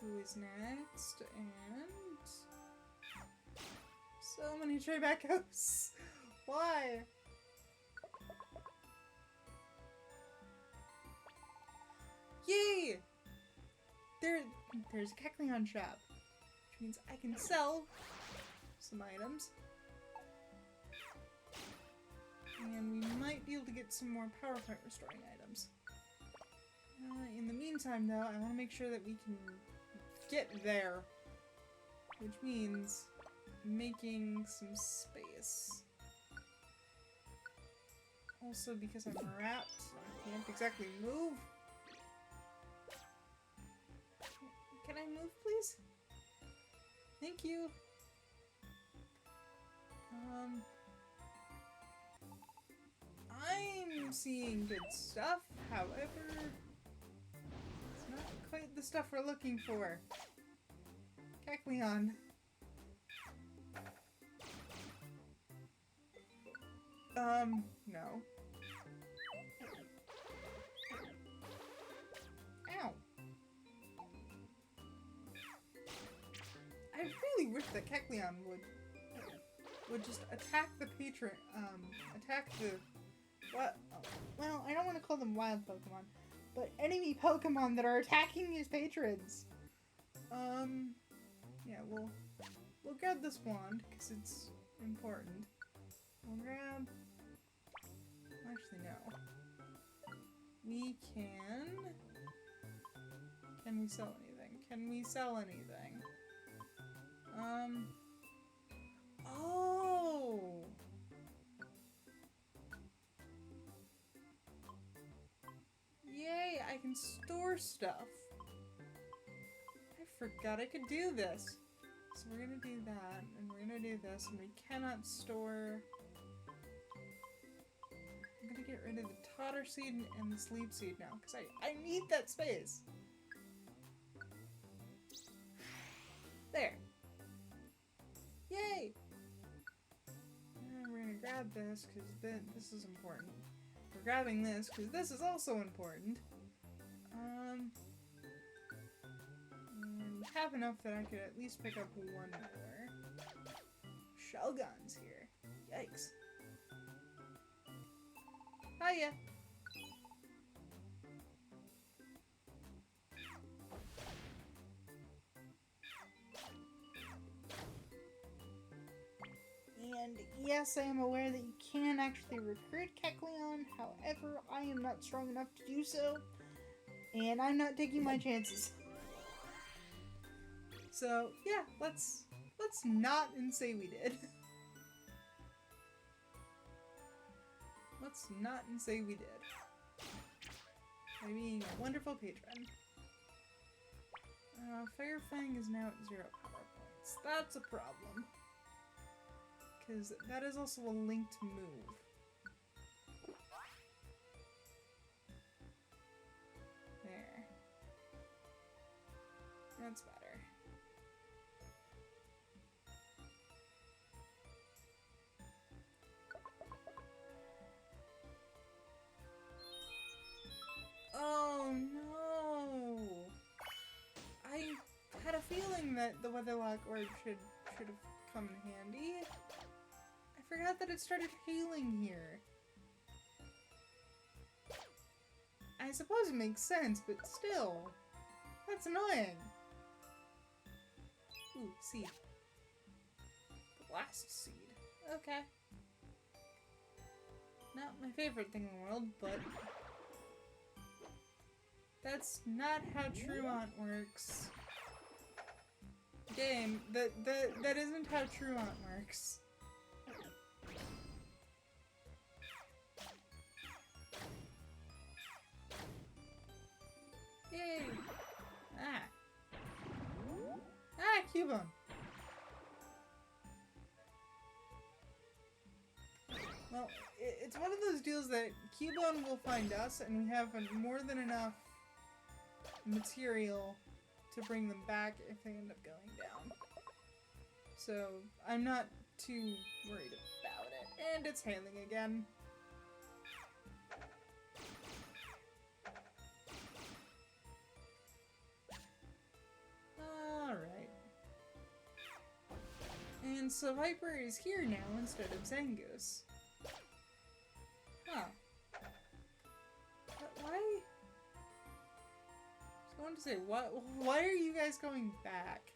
Who is next? And so many Trebekos. Why? Yay! There's a Kecleon shop, which means I can sell some items. And we might be able to get some more power point restoring items. In the meantime, though, I want to make sure that we can get there, which means making some space. Also, because I'm wrapped, I can't exactly move. Can I move, please? Thank you. I'm seeing good stuff, however, it's not quite the stuff we're looking for. Kecleon. No. Ow. I really wish that Kecleon would just attack the patron, attack the, what? Oh, well, I don't want to call them wild Pokemon, but enemy Pokemon that are attacking his patrons. Yeah, we'll grab this wand, because it's important. We'll grab, actually no. We can we sell anything? Can we sell anything? Oh! Yay, I can store stuff. I forgot I could do this. So we're gonna do that, and we're gonna do this, and we cannot store... I'm gonna get rid of the Totter Seed and the Sleep Seed now, because I need that space. There. Yay! And we're gonna grab this, because this is important. We're grabbing this, because this is also important. And we have enough that I could at least pick up one more. Shelgon's here. Yikes. Hiya! And yes, I am aware that you can actually recruit Kecleon, however, I am not strong enough to do so, and I'm not taking my chances. So, yeah, let's not and say we did. Let's not and say we did. By being a wonderful patron. Firefang is now at 0 power points. That's a problem. Because that is also a linked move. There. That's better. Oh no! I had a feeling that the Weatherlock Orb should have come in handy. I forgot that it started hailing here. I suppose it makes sense, but still. That's annoying. Ooh, seed. Blast seed. Okay. Not my favorite thing in the world, but... that's not how Truant works. Game, that isn't how Truant works. Yay! Ah! Ah, Cubone! Well, it's one of those deals that Cubone will find us, and we have more than enough material to bring them back if they end up going down. So I'm not too worried about it. And it's hailing again. Alright. And so Viper is here now instead of Zangoose. Huh. But why? I want to say, why are you guys going back?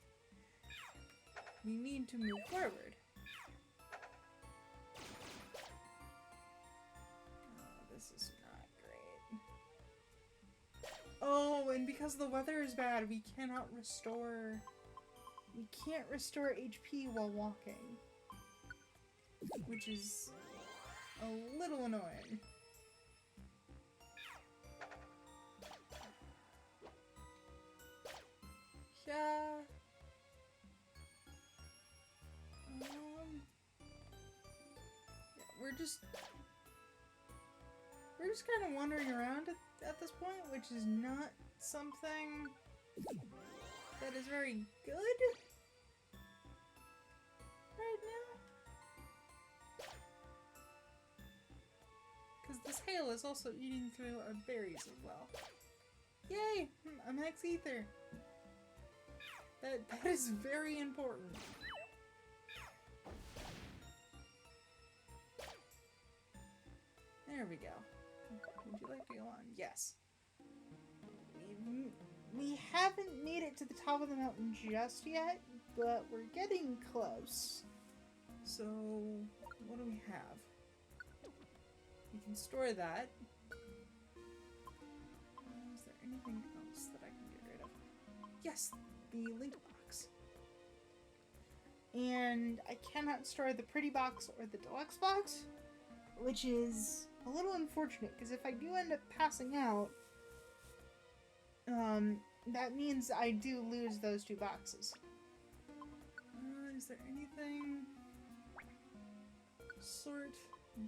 We need to move forward. Oh, this is not great. Oh, and because the weather is bad, we cannot restore... We can't restore HP while walking. Which is a little annoying. Yeah. We're just kind of wandering around at this point, which is not something that is very good right now. Because this hail is also eating through our berries as well. Yay! A max ether. That is very important. There we go. Would you like to go on? Yes. We haven't made it to the top of the mountain just yet, but we're getting close. So, what do we have? We can store that. Is there anything else that I can get rid of? Yes, the link box. And I cannot store the pretty box or the deluxe box, which is a little unfortunate, because if I do end up passing out, that means I do lose those two boxes. Is there anything? Sort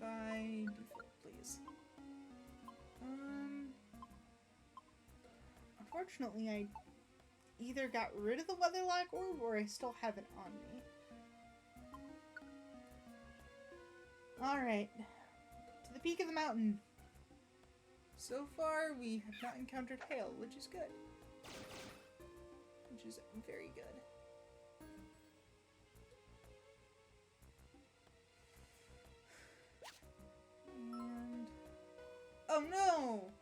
by default, please. Unfortunately, I either got rid of the Weatherlock Orb or I still have it on me. Alright. To the peak of the mountain. So far, we have not encountered hail, which is good. Which is very good. And... oh no!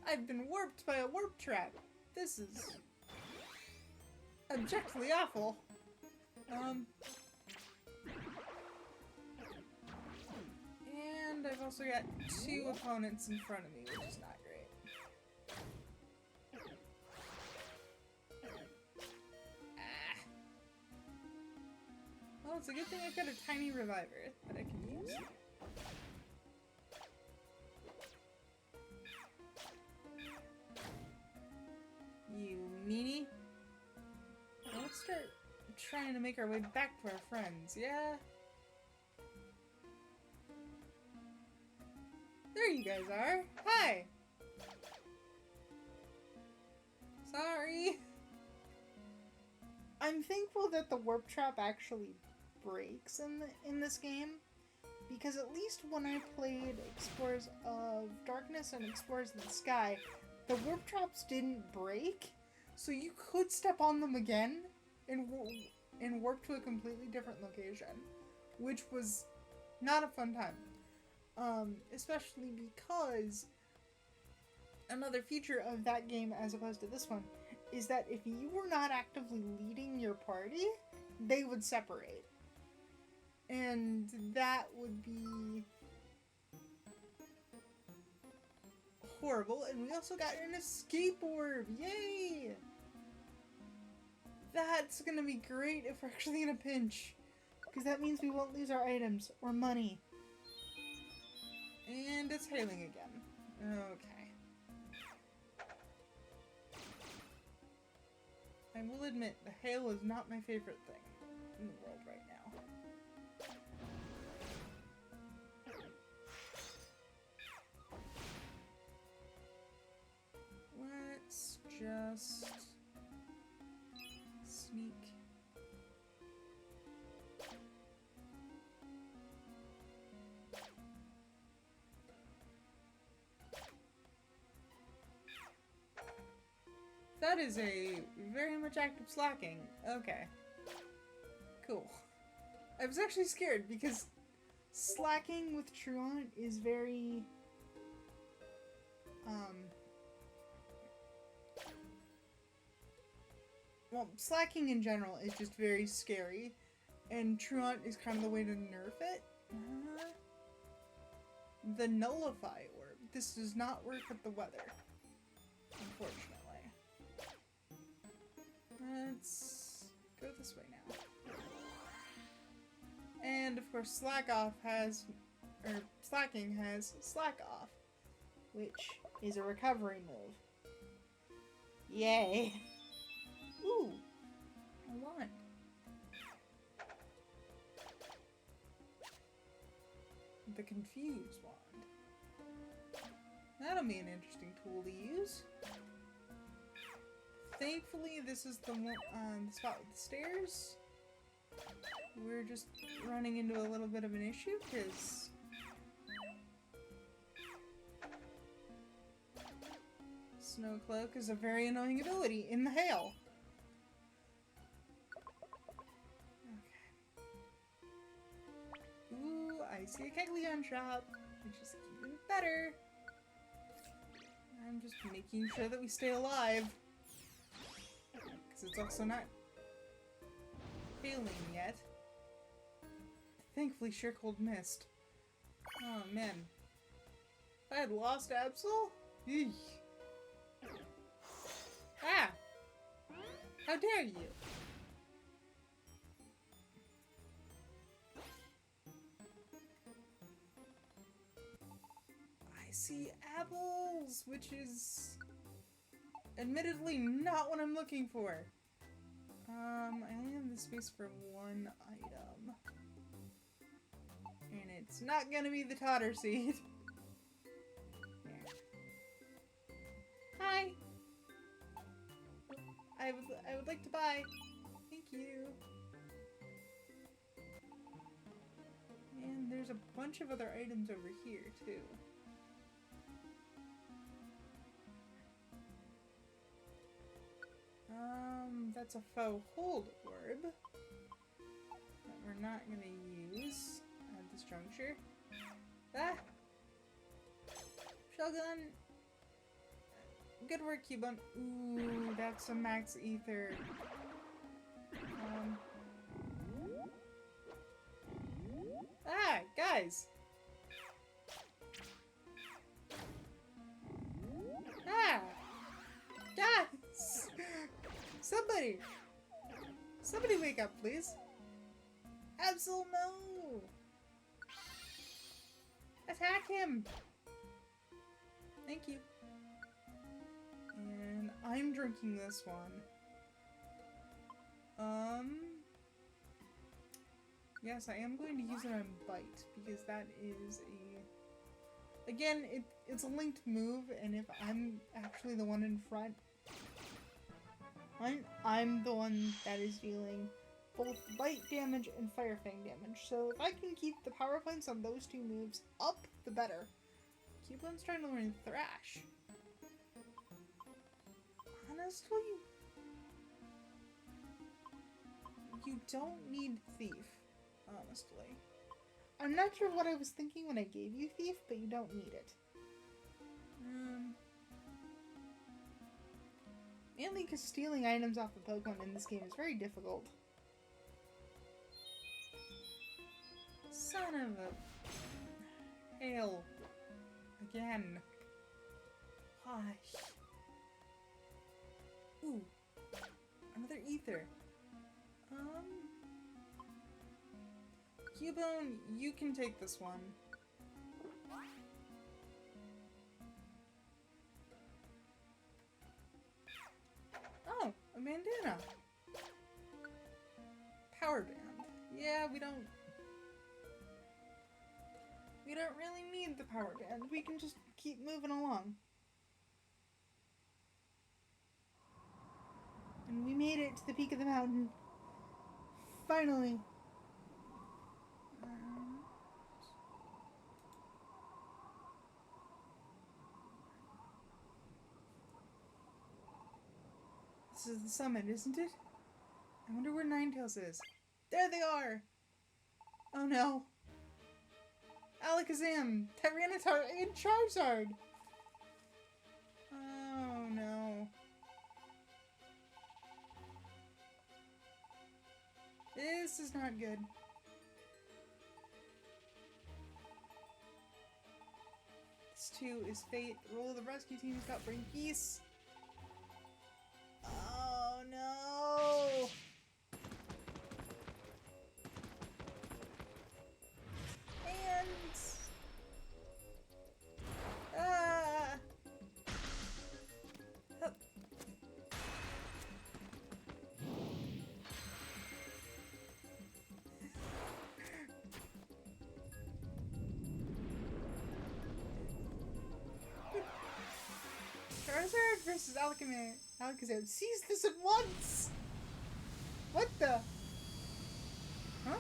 I've been warped by a warp trap. This is... objectively awful. And I've also got two opponents in front of me, which is not great. Ah. Well, it's a good thing I've got a tiny reviver that I can use. You meanie. Now let's start trying to make our way back to our friends, yeah? There you guys are. Hi! Sorry. I'm thankful that the warp trap actually breaks in this game, because at least when I played Explorers of Darkness and Explorers in the Sky, the warp traps didn't break, so you could step on them again and warp to a completely different location, which was not a fun time. Especially because another feature of that game as opposed to this one is that if you were not actively leading your party, they would separate. And that would be horrible. And we also got an escape orb! Yay! That's gonna be great if we're actually in a pinch. Because that means we won't lose our items or money. And it's hailing again. Okay. I will admit, the hail is not my favorite thing in the world right now. Let's just sneak. That is a very much active slacking. Okay. Cool. I was actually scared because slacking with Truant is very well, slacking in general is just very scary, and Truant is kind of the way to nerf it. The Nullify Orb. This does not work with the weather, unfortunately. Let's go this way now. And of course, slacking has Slack Off, which is a recovery move. Yay! Ooh, a wand. The Confuse wand. That'll be an interesting tool to use. Thankfully, this is the spot with the stairs. We're just running into a little bit of an issue because Snow Cloak is a very annoying ability in the hail. Okay. Ooh, I see a Kegleon shop, which is even better. I'm just making sure that we stay alive. Because it's also not failing yet. Thankfully, Sheer-Cold missed. Oh man. If I had lost Absol? Eesh. Ah! How dare you! I see apples, which is admittedly not what I'm looking for. I only have the space for one item. And it's not gonna be the Totter Seed. Here. Hi! I would like to buy. Thank you. And there's a bunch of other items over here, too. That's a faux hold orb that we're not gonna use at this juncture. Ah! Shogun! Good work, Cubone. Ooh, that's a max ether. Ah, guys! Ah! Guys! Somebody wake up, please. Absol, no! Attack him! Thank you. And I'm drinking this one. Yes, I am going to use it on Bite, because that is a... Again, it's a linked move, and if I'm actually the one in front, I'm the one that is dealing both Bite damage and Fire Fang damage, so if I can keep the power points on those two moves up, the better. Cubone's trying to learn Thrash. Honestly, you don't need Thief, honestly. I'm not sure what I was thinking when I gave you Thief, but you don't need it. Mainly because stealing items off of Pokemon in this game is very difficult. Son of a... Hail. Again. Gosh. Ooh. Another ether. Cubone, you can take this one. Oh, a bandana. Power band. Yeah, we don't really need the power band. We can just keep moving along. And we made it to the peak of the mountain. Finally. This is the summit, isn't it? I wonder where Ninetales is. There they are! Oh no. Alakazam, Tyranitar, and Charizard! Oh no. This is not good. This too is fate. The role of the rescue team is about bring peace. Oh no! And Charizard versus Alakazam. Seize this at once! What the? Huh?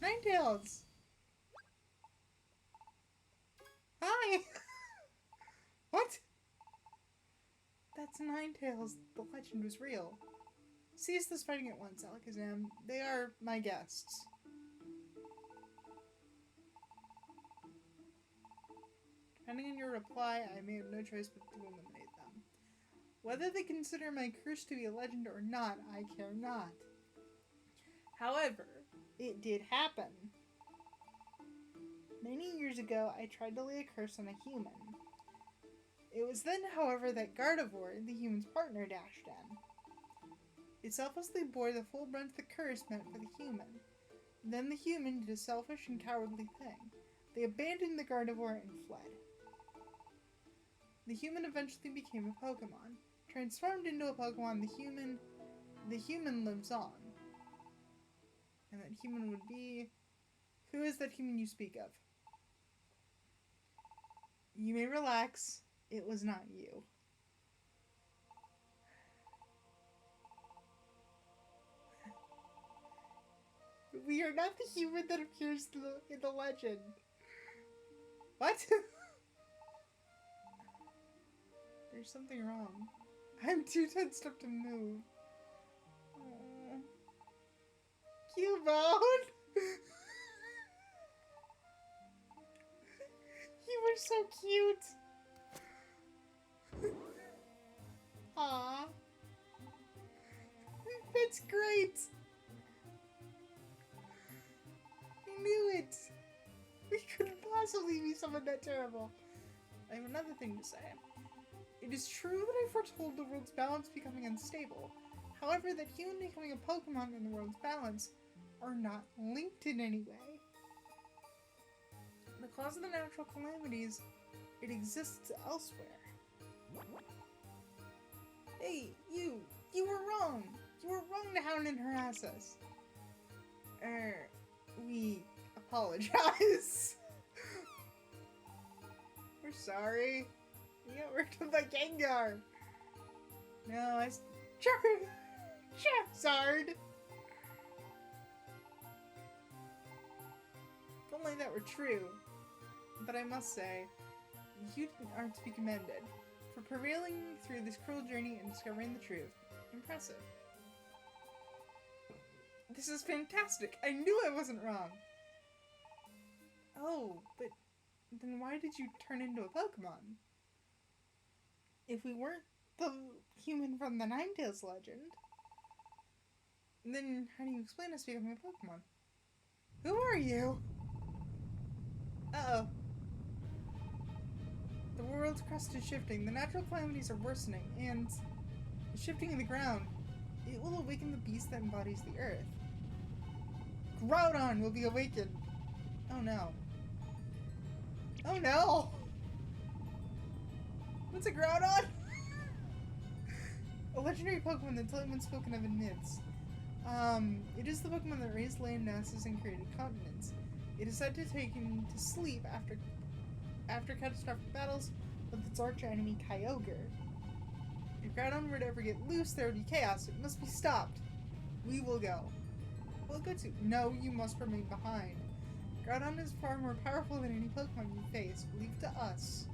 Ninetales! Hi! What? That's Ninetales. The legend was real. Cease this fighting at once, Alakazam. They are my guests. Depending on your reply, I may have no choice but to eliminate them. Whether they consider my curse to be a legend or not, I care not. However, it did happen. Many years ago, I tried to lay a curse on a human. It was then, however, that Gardevoir, the human's partner, dashed in. It selflessly bore the full brunt of the curse meant for the human. Then the human did a selfish and cowardly thing. They abandoned the Gardevoir and fled. The human eventually became a Pokemon. Transformed into a Pokemon, the human lives on. And that human would be... Who is that human you speak of? You may relax. It was not you. We are not the human that appears in the legend. What? There's something wrong. I'm too tensed up to move. Oh. Cubone! You were so cute! Aww. That's great! I knew it! We couldn't possibly be someone that terrible. I have another thing to say. It is true that I foretold the world's balance becoming unstable. However, that human becoming a Pokemon and the world's balance are not linked in any way. The cause of the natural calamities, it exists elsewhere. Hey, you were wrong! You were wrong to hound and harass us. We apologize. We're sorry. You got worked up by Gengar. No, Charizard! If only that were true. But I must say, you are to be commended for prevailing through this cruel journey and discovering the truth. Impressive. This is fantastic! I knew I wasn't wrong! Oh, but then why did you turn into a Pokemon? If we weren't the human from the Ninetales legend, then how do you explain us becoming a Pokemon? Who are you? Uh-oh. The world's crust is shifting, the natural calamities are worsening, and shifting in the ground. It will awaken the beast that embodies the earth. Groudon will be awakened! Oh no. Oh no! What's a Groudon? A legendary Pokemon that's only been spoken of in myths. It is the Pokemon that raised land masses and created continents. It is said to take him to sleep after catastrophic battles, with its arch enemy Kyogre. If Groudon were to ever get loose, there would be chaos. It must be stopped. We will go. We'll go too. No, you must remain behind. Groudon is far more powerful than any Pokemon you face. Leave it to us.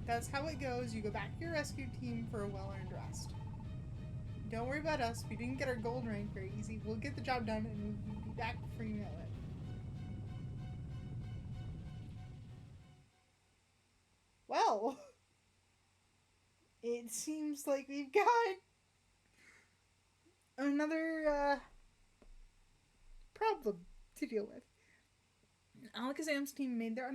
That's how it goes. You go back to your rescue team for a well-earned rest. Don't worry about us. We didn't get our gold rank very easy. We'll get the job done and we'll be back before you know it. Well, it seems like we've got another problem to deal with. Alakazam's team made their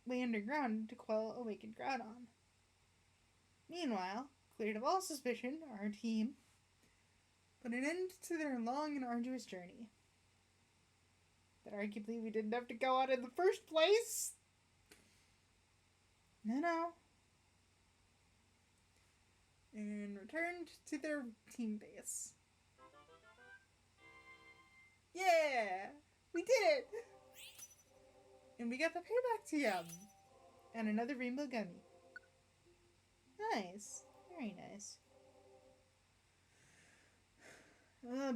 way underground to quell awakened Groudon. Meanwhile, cleared of all suspicion, our team put an end to their long and arduous journey. That arguably we didn't have to go on in the first place. No. And returned to their team base. Yeah! We did it! And we got the payback TM. And another rainbow gummy. Nice. Very nice.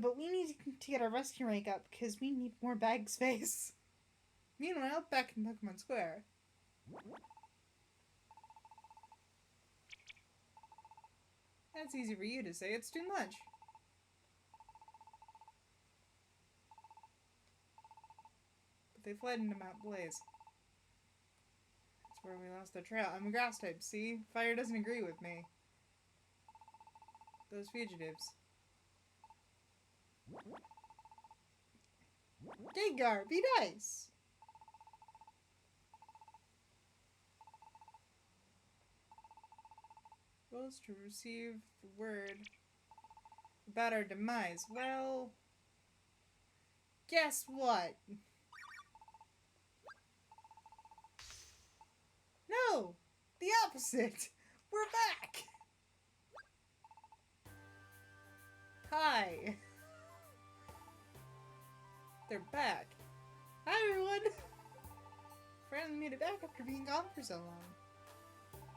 But we need to get our rescue rank up because we need more bag space. Meanwhile, back in Pokemon Square. That's easy for you to say. It's too much. But they fled into Mount Blaze. That's where we lost the trail. I'm a grass type, see? Fire doesn't agree with me. Those fugitives. Gengar, be nice! Supposed to receive the word about our demise. Well, guess what? No! The opposite! We're back! Hi! They're back. Hi everyone! Finally made it back after being gone for so long.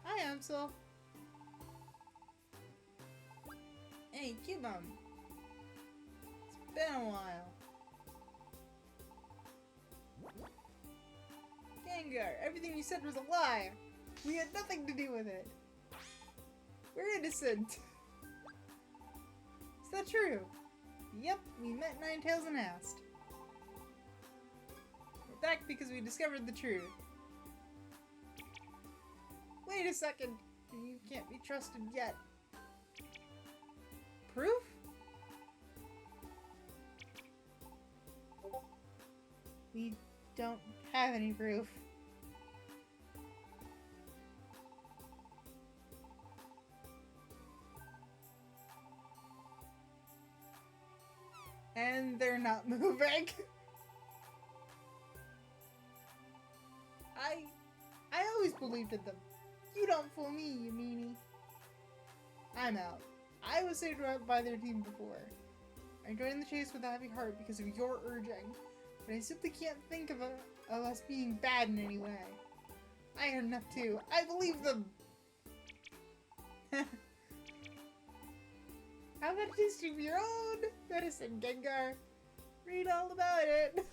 Hi Amsel. Hey, Cubone. It's been a while. Gengar, everything you said was a lie. We had nothing to do with it. We're innocent. Is that true? Yep, we met Ninetales and asked. We're back because we discovered the truth. Wait a second. You can't be trusted yet. Proof? We don't have any proof. And they're not moving. I always believed in them. You don't fool me, you meanie. I'm out. I was saved by their team before. I joined the chase with a heavy heart because of your urging, but I simply can't think of us being bad in any way. I had enough too. I believe them! How about a taste of your own medicine, Gengar? Read all about it.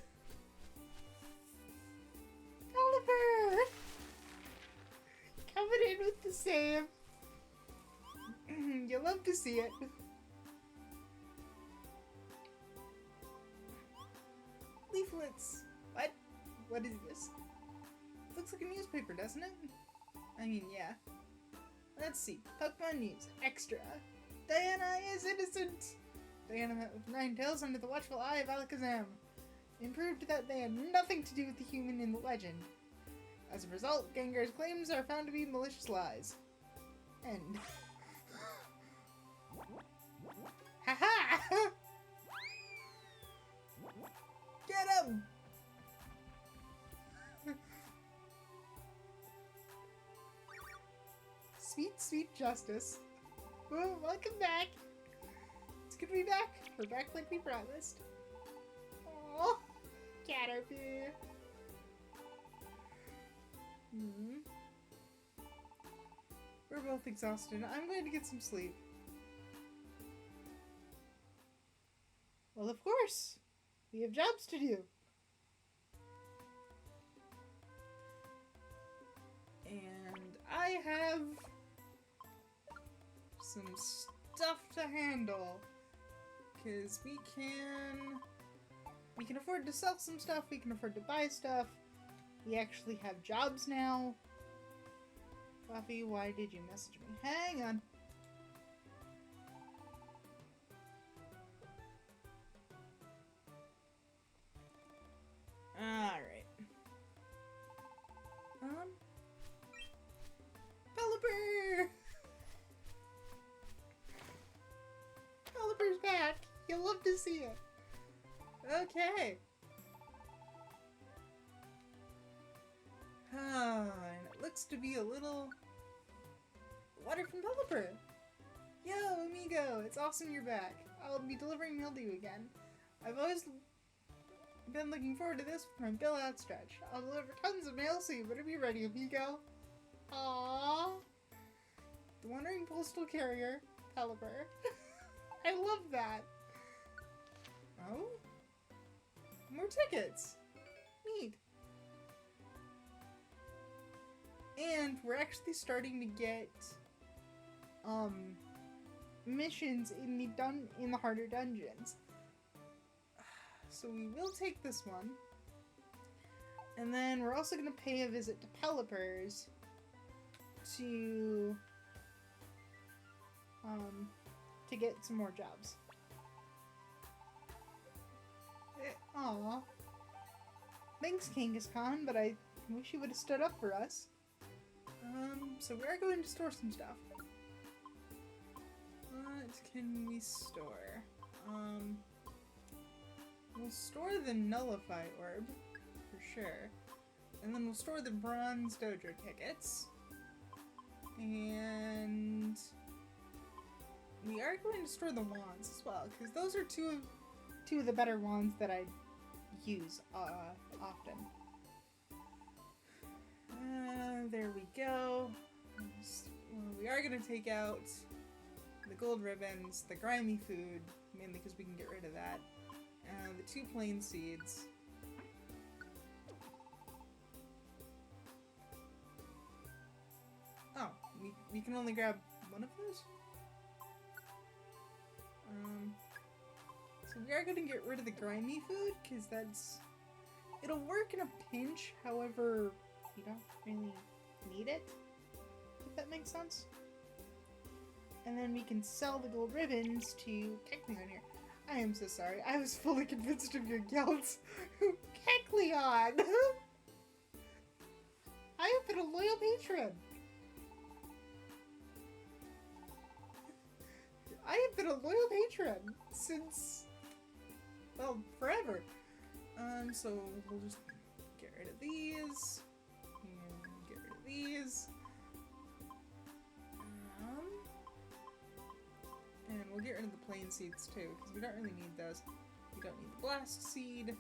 Oliver! Coming in with the same. You'll love to see it. Leaflets. What? What is this? Looks like a newspaper, doesn't it? I mean, yeah. Let's see. Pokemon News. Extra. Diana is innocent! Diana met with Ninetales under the watchful eye of Alakazam. It proved that they had nothing to do with the human in the legend. As a result, Gengar's claims are found to be malicious lies. End. Haha! Get him! Sweet, sweet justice. Well, welcome back. It's good to be back. We're back like we promised. Aww, Caterpie. We're both exhausted. I'm going to get some sleep. Well, of course. We have jobs to do. And I have some stuff to handle. Because we can afford to sell some stuff, we can afford to buy stuff. We actually have jobs now. Fluffy, why did you message me? Hang on. Alright. Pelipper! Pelipper's back! You'll love to see it. Okay. And it looks to be a little letter from Pelipper. Yo, amigo, it's awesome you're back. I'll be delivering mail to you again. I've always been looking forward to this with my bill outstretched. I'll deliver tons of mail so you better be ready, amigo. Aww. The Wandering Postal Carrier, Pelipper. I love that. Oh? More tickets. Neat. And we're actually starting to get missions in the harder dungeons. So we will take this one. And then we're also going to pay a visit to Pelipper's to get some more jobs. Aw. Thanks, Kangaskhan, but I wish you would have stood up for us. So we are going to store some stuff. What can we store? We'll store the Nullify Orb, for sure. And then we'll store the Bronze Dojo tickets. And we are going to store the wands as well, because those are two of the better wands that I use often. There we go. We are going to take out the gold ribbons, the grimy food, mainly because we can get rid of that, and the 2 plain seeds. Oh, we can only grab one of those? So we are going to get rid of the grimy food, because it'll work in a pinch, however, you don't really need it, if that makes sense. And then we can sell the gold ribbons to Kecleon here. I am so sorry, I was fully convinced of your yells. Kecleon! I have been a loyal patron! I have been a loyal patron since, well, forever. So we'll just get rid of these, and get rid of these. And we'll get rid of the plain seeds too, because we don't really need those. We don't need the blast seed.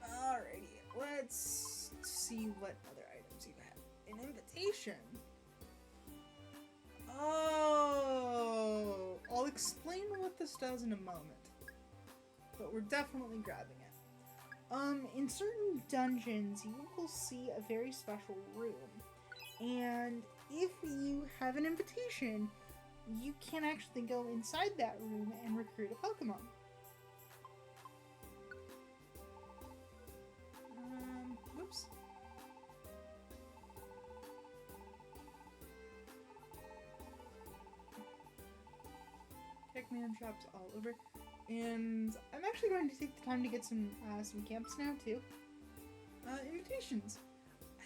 Alrighty, let's see what other items you have. An invitation. Oh, I'll explain what this does in a moment, but we're definitely grabbing it. In certain dungeons, you will see a very special room, and if you have an invitation, you can actually go inside that room and recruit a Pokemon. Whoops. Kecleon shops all over. And I'm actually going to take the time to get some camps now too. Invitations.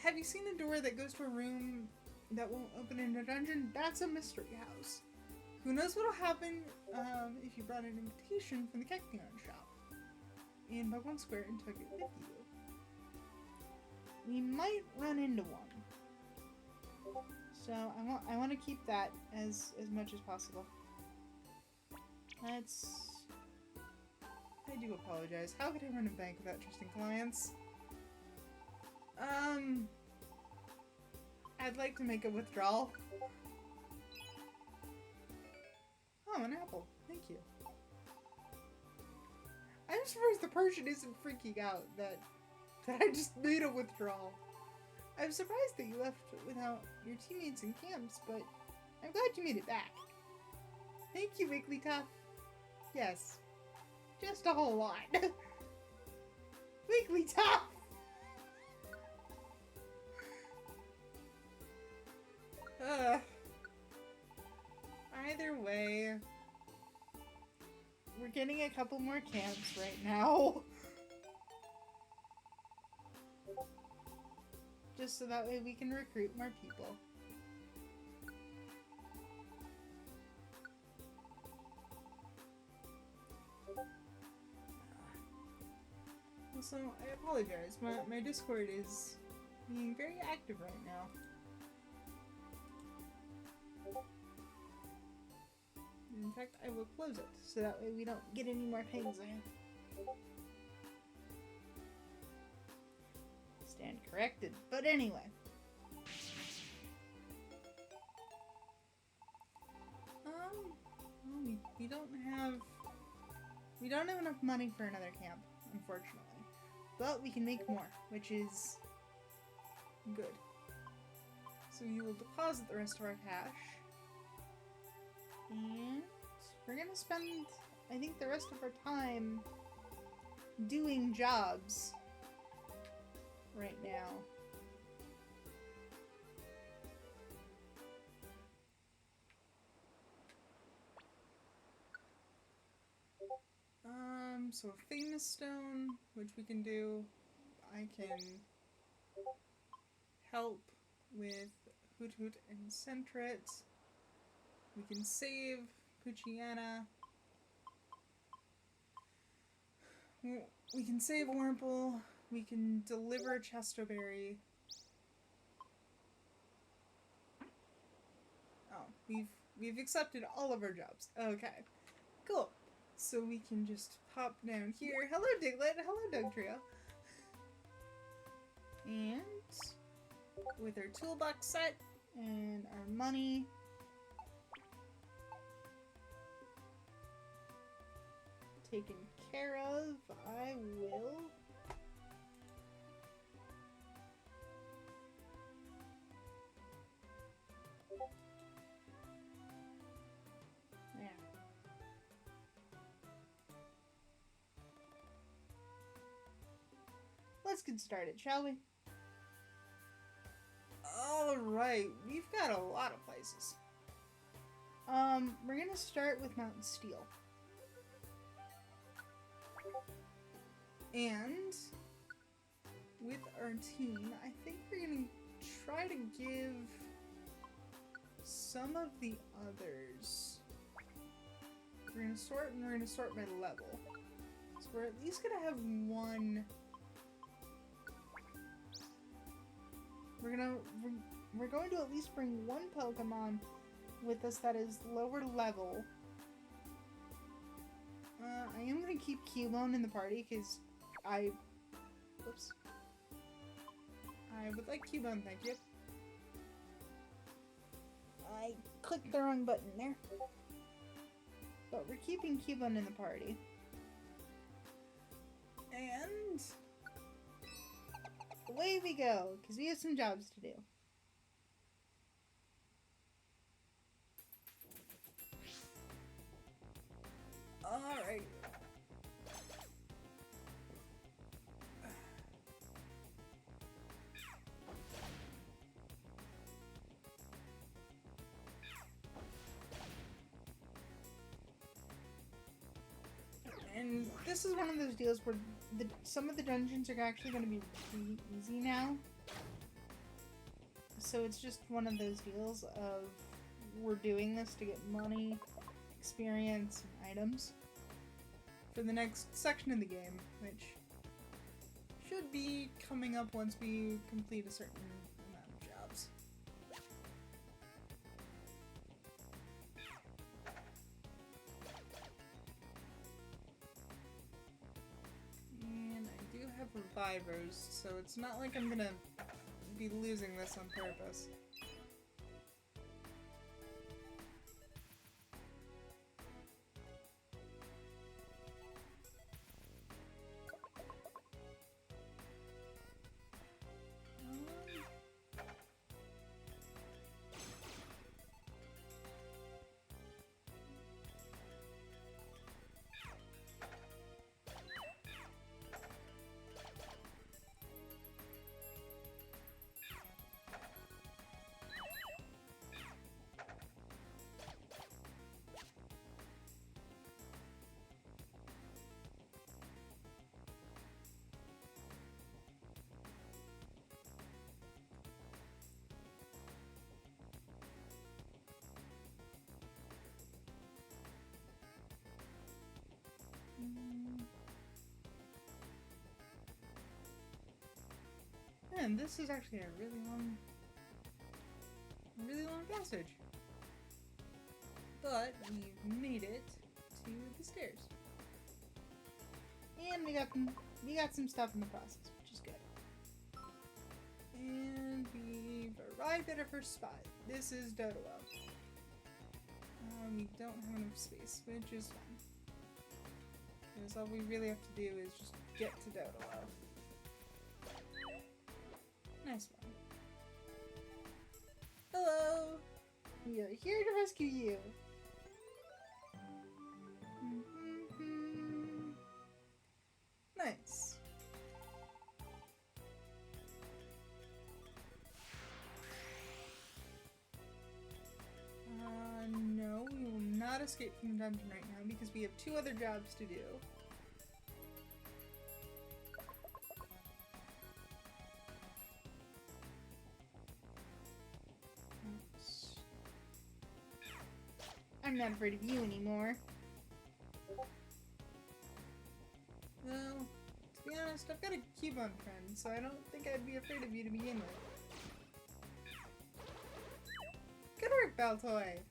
Have you seen a door that goes to a room that won't open in a dungeon? That's a mystery house. Who knows what'll happen if you brought an invitation from the Kecleon shop in Pokemon Square and took it with you. We might run into one. So I want to keep that as much as possible. I do apologize. How could I run a bank without trusting clients? I'd like to make a withdrawal. Oh, an apple. Thank you. I'm surprised the Persian isn't freaking out that I just made a withdrawal. I'm surprised that you left without your teammates in camps, but I'm glad you made it back. Thank you, Wigglytuff. Yes, just a whole lot. Wigglytuff! Either way, we're getting a couple more camps right now. Just so that way we can recruit more people. Also, I apologize. My Discord is being very active right now. In fact, I will close it, so that way we don't get any more pings in. Stand corrected. But anyway. Well, we don't have enough money for another camp, unfortunately. But we can make more, which is good. So we will deposit the rest of our cash. And we're gonna spend, I think, the rest of our time doing jobs right now. So famous stone, which we can do. I can help with Hoot Hoot and Centret. We can save Poochyena. We can save Wurmple. We can deliver Chestoberry. Oh, we've accepted all of our jobs. Okay, cool. So we can just pop down here. Hello, Diglett. Hello, Dugtrio. And with our toolbox set and our money, taken care of, I will let's get started, shall we? Alright, we've got a lot of places. We're gonna start with Mountain Steel. And with our team, I think we're gonna try to give some of the others. We're gonna sort, and we're gonna sort by level. So we're at least gonna have one. We're going to at least bring one Pokemon with us that is lower level. I am gonna keep Cubone in the party because whoops. I would like Cubone, thank you. I clicked the wrong button there. But we're keeping Cubone in the party. And away we go, because we have some jobs to do. Alright. And this is one of those deals where some of the dungeons are actually going to be pretty easy now. So it's just one of those deals of we're doing this to get money, experience, and items for the next section of the game, which should be coming up once we complete a certain amount of jobs. And I do have revivers, so it's not like I'm gonna be losing this on purpose. And this is actually a really long passage. But we've made it to the stairs. And we got some stuff in the process, which is good. And we've arrived at our first spot. This is Doduo. We don't have enough space, which is fine. Because all we really have to do is just get to Doduo. Nice one. Hello! We are here to rescue you! Nice. No, we will not escape from the dungeon right now because we have 2 other jobs to do. I'm not afraid of you anymore. Well, to be honest, I've got a Cubone friend, so I don't think I'd be afraid of you to begin with. Good work, Baltoy!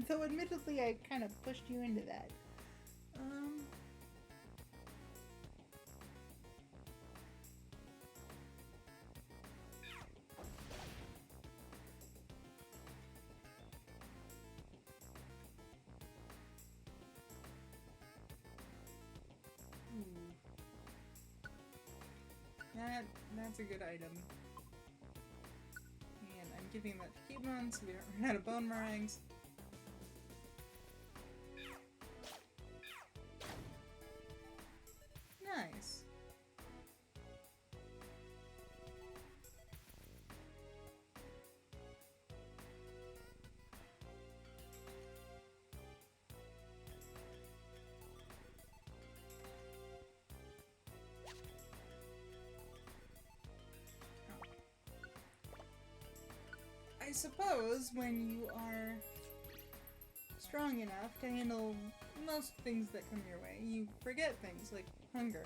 Though admittedly I kind of pushed you into that. That's a good item. And I'm giving that to Cubone so we don't run out of bone meringues. Nice. I suppose when you are strong enough to handle most things that come your way, you forget things like hunger.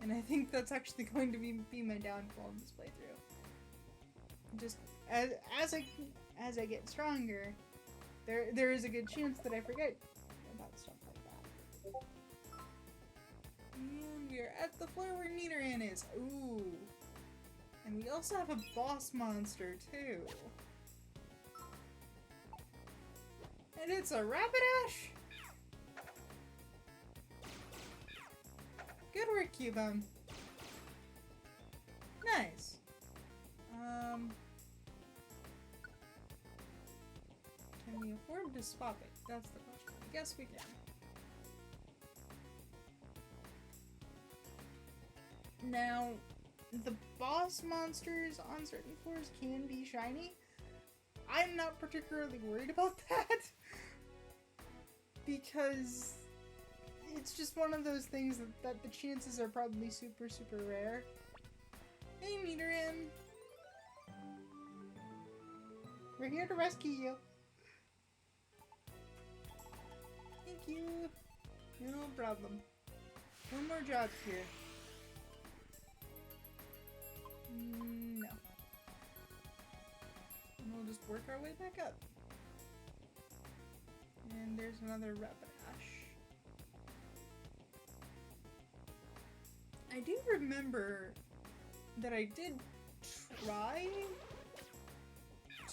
And I think that's actually going to be my downfall in this playthrough. Just as I get stronger, there is a good chance that I forget about stuff like that. And we are at the floor where Nidoran is. Ooh. And we also have a boss monster, too. And it's a Rapidash! Good work, Cubone. Nice. Can we afford to swap it? That's the question. I guess we can. Now, the boss monsters on certain floors can be shiny. I'm not particularly worried about that because it's just one of those things that the chances are probably super rare. Hey, Nidoran! We're here to rescue you. Thank you. No problem. No more jobs here. No. And we'll just work our way back up. And there's another Rapidash. I do remember that I did try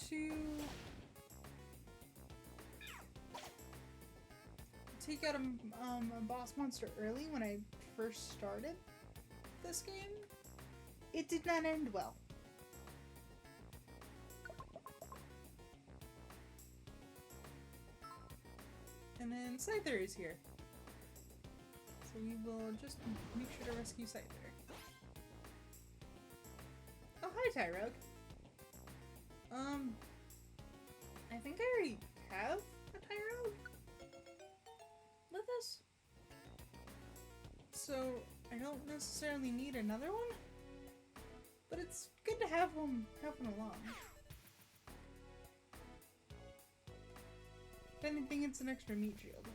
to take out a boss monster early when I first started this game. It did not end well. And then Scyther is here. So we will just make sure to rescue Scyther. Oh, hi, Tyrogue. I think I already have a Tyrogue with us. So I don't necessarily need another one, but it's good to have one along. If anything, it's an extra meat shield.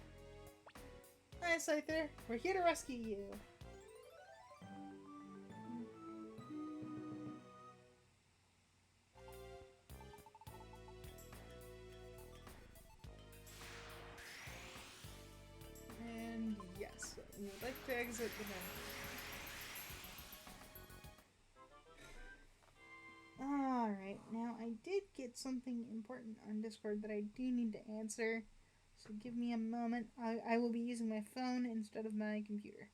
Hi, Scyther. We're here to rescue you. And yes, we would like to exit the menu. Alright, now I did get something important on Discord that I do need to answer. So give me a moment. I will be using my phone instead of my computer.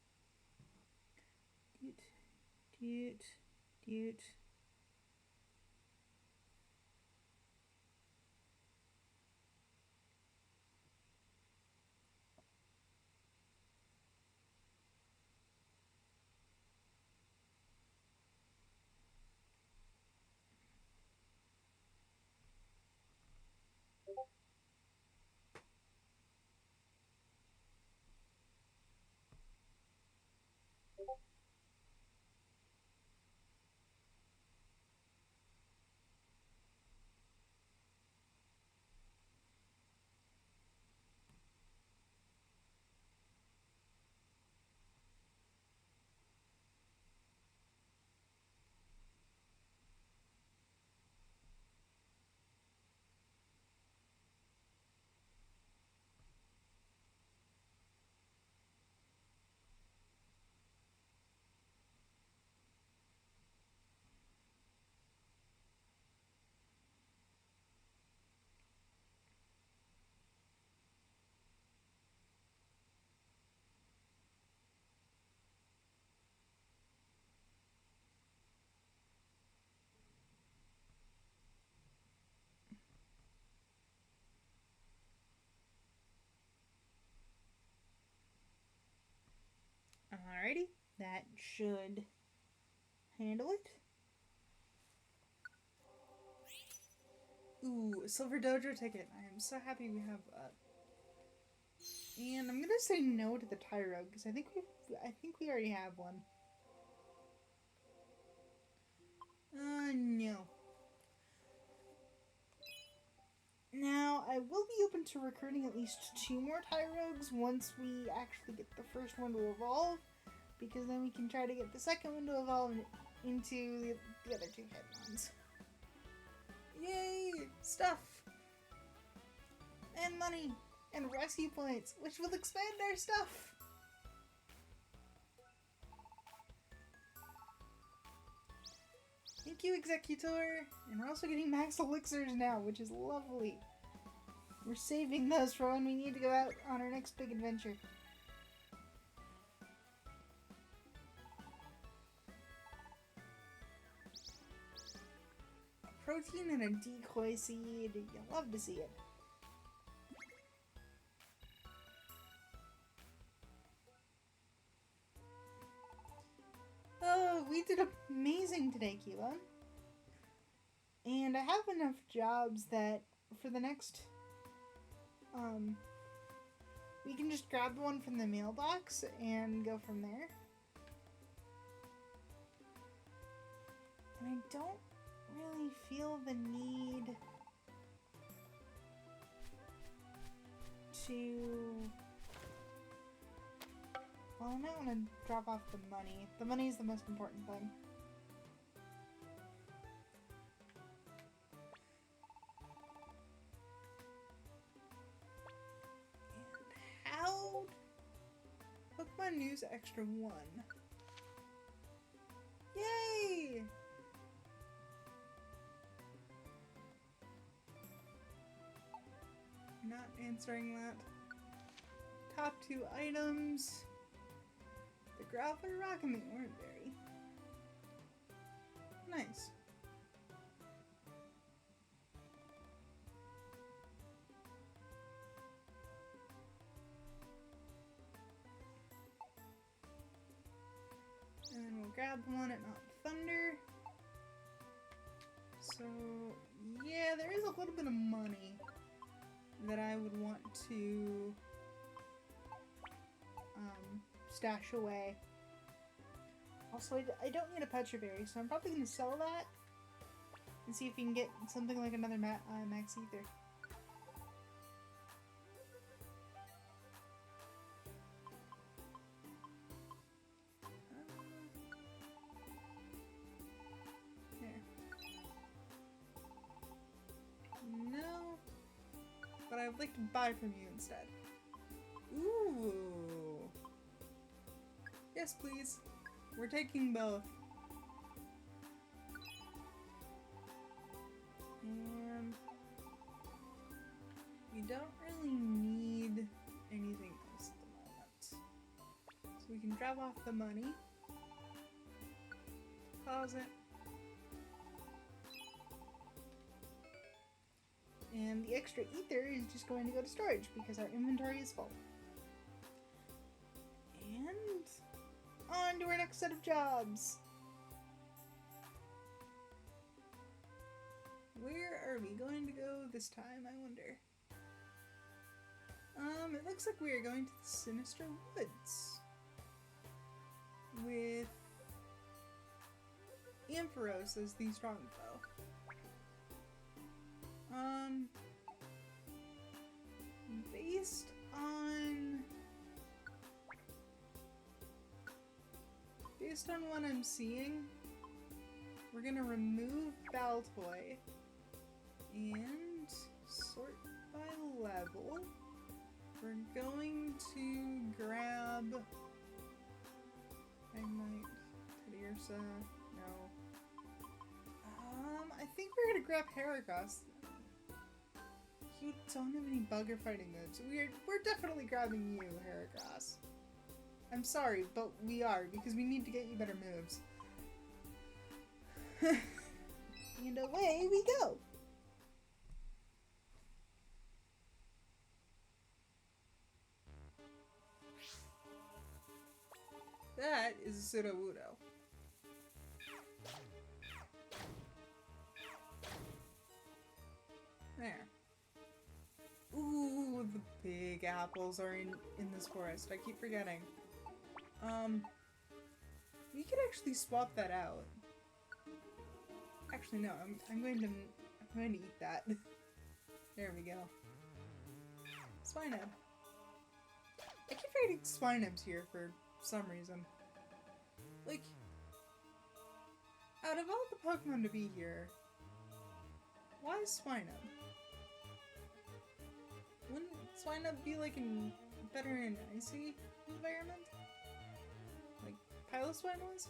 Doot. Alrighty, that should handle it. Ooh, a Silver Dojo ticket. I am so happy we have that. And I'm gonna say no to the Tyrogue because I think we already have one. No. Now, I will be open to recruiting at least 2 more Tyrogues once we actually get the first one to evolve, because then we can try to get the second one to evolve into the other 2 Hitmons. Yay! Stuff! And money! And rescue points, which will expand our stuff! Thank you, Executor! And we're also getting max elixirs now, which is lovely. We're saving those for when we need to go out on our next big adventure. A protein and a decoy seed. You'll love to see it. Oh, we did amazing today, Keela. And I have enough jobs that for the next, we can just grab the one from the mailbox and go from there. And I don't really feel the need to... Well, I might want to drop off the money. The money is the most important thing. news extra 1. Yay! Not answering that. Top 2 items. The Grappler Rock and the Oranberry. Nice. And then we'll grab one at Mount Thunder. So, yeah, there is a little bit of money that I would want to stash away. Also, I don't need a Petraberry, so I'm probably going to sell that and see if we can get something like another Max Ether. There. No, but I would like to buy from you instead. Ooh. Yes, please. We're taking both. And we don't really need anything else at the moment. So we can drop off the money. Pause it. And the extra ether is just going to go to storage because our inventory is full. And on to our next set of jobs. Where are we going to go this time, I wonder? It looks like we are going to the Sinister Woods with Ampharos as the strongbow. Based on what I'm seeing, we're gonna remove Baltoy and sort by level. We're going to grab Magnemite, Teddiursa, no. I think we're gonna grab Heracross. You don't have any bugger fighting moves. We're definitely grabbing you, Heracross. I'm sorry, but we are, because we need to get you better moves. And away we go! That is a Sudowoodo. There. Ooh, the big apples are in this forest. I keep forgetting. We could actually swap that out. Actually, no. I'm going to eat that. There we go. Swinub. I keep forgetting Swinub's here for some reason. Like, out of all the Pokemon to be here, why Swinub? Wouldn't Swinub be like better in icy environment? Like Piloswine was?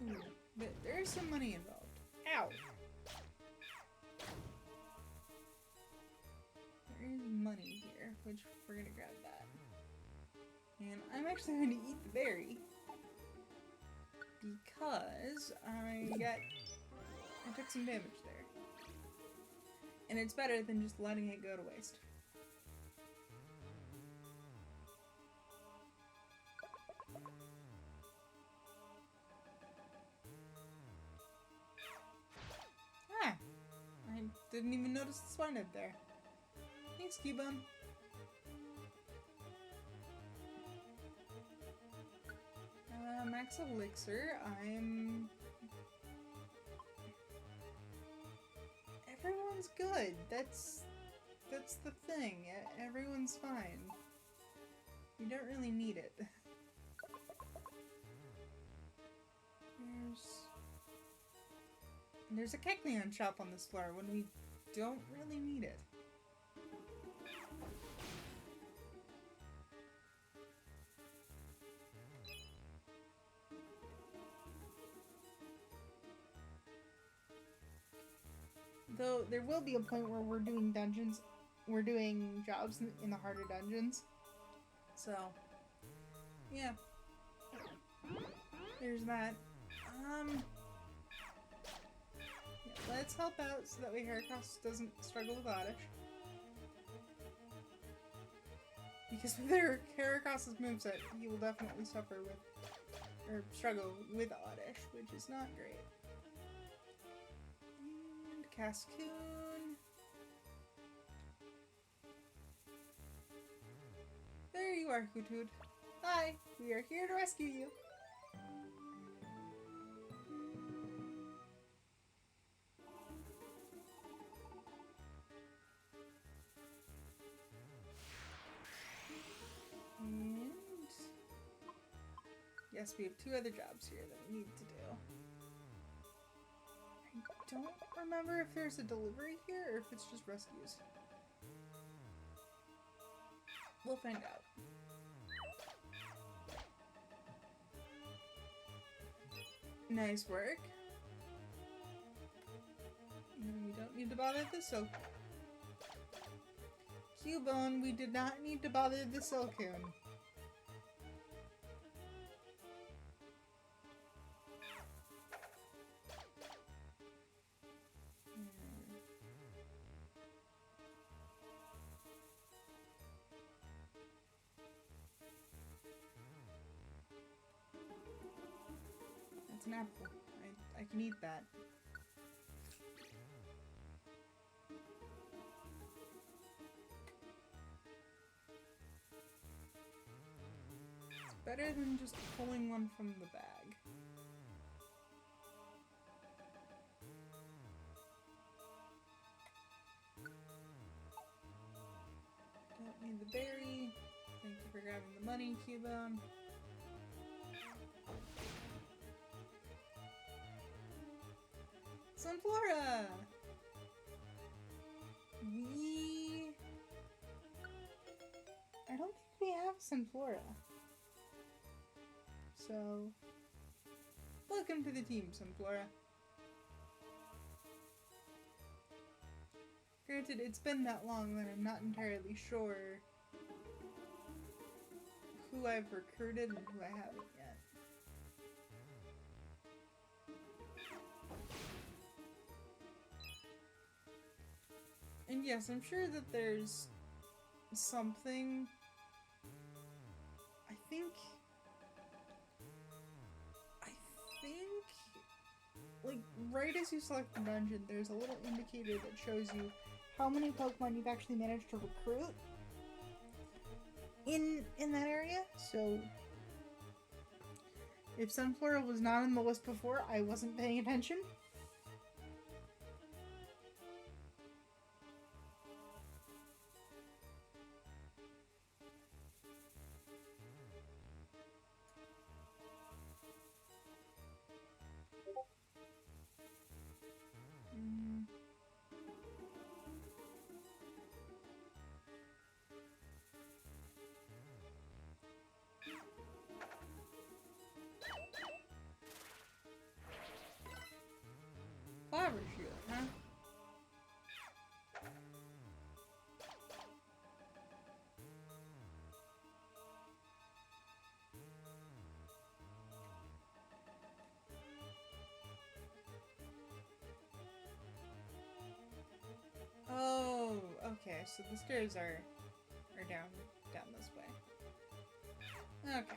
Ooh, but there's some money involved. Ow! There is money here, which we're gonna grab that. And I'm actually going to eat the berry. Because I took some damage there. And it's better than just letting it go to waste. Ah! I didn't even notice the Swinub there. Thanks, Cubone. Max Elixir, everyone's good. That's the thing. Everyone's fine. You don't really need it. There's And there's a Kecleon shop on this floor when we don't really need it. Though there will be a point where we're doing dungeons, we're doing jobs in the harder dungeons. So, yeah. There's that. Yeah, let's help out so that way Heracross doesn't struggle with Oddish. Because with Heracross's moveset, he will definitely suffer with, or struggle with Oddish, which is not great. And Cascoon. There you are, Hoothoot. Hi, we are here to rescue you. And yes, we have 2 other jobs here that we need to do. I don't remember if there's a delivery here or if it's just rescues. We'll find out. Nice work. We don't need to bother the Silk. Cubone, we did not need to bother the Silcoon. That's an apple. I can eat that. Better than just pulling one from the bag. Don't need the berry. Thank you for grabbing the money, Cubone. Sunflora! I don't think we have Sunflora. So, welcome to the team, Sunflora. Granted, it's been that long that I'm not entirely sure who I've recruited and who I haven't yet. And yes, I'm sure that there's something. I think, like, right as you select the dungeon, there's a little indicator that shows you how many Pokemon you've actually managed to recruit in that area. So, if Sunflora was not on the list before, I wasn't paying attention. Flower Shield, huh? Oh, okay, so the stairs are down this way. Okay.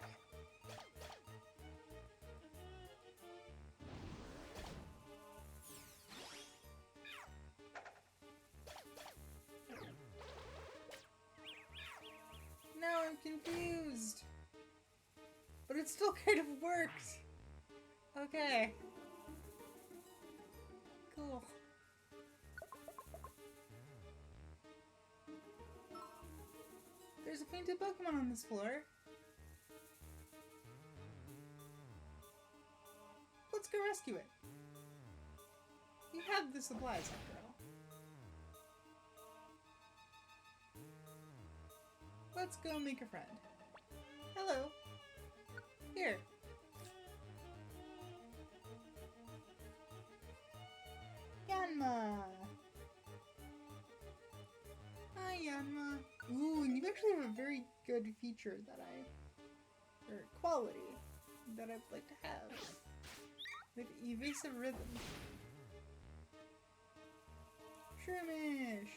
Now I'm confused. But it still kind of worked. Okay. Cool. There's a painted Pokemon on this floor. Let's go rescue it. We have the supplies after all. Let's go make a friend. Hello. Here. Yanma. Hi, Yanma. Ooh, and you actually have a very good feature that or quality that I'd like to have. With evasive rhythm. Shroomish.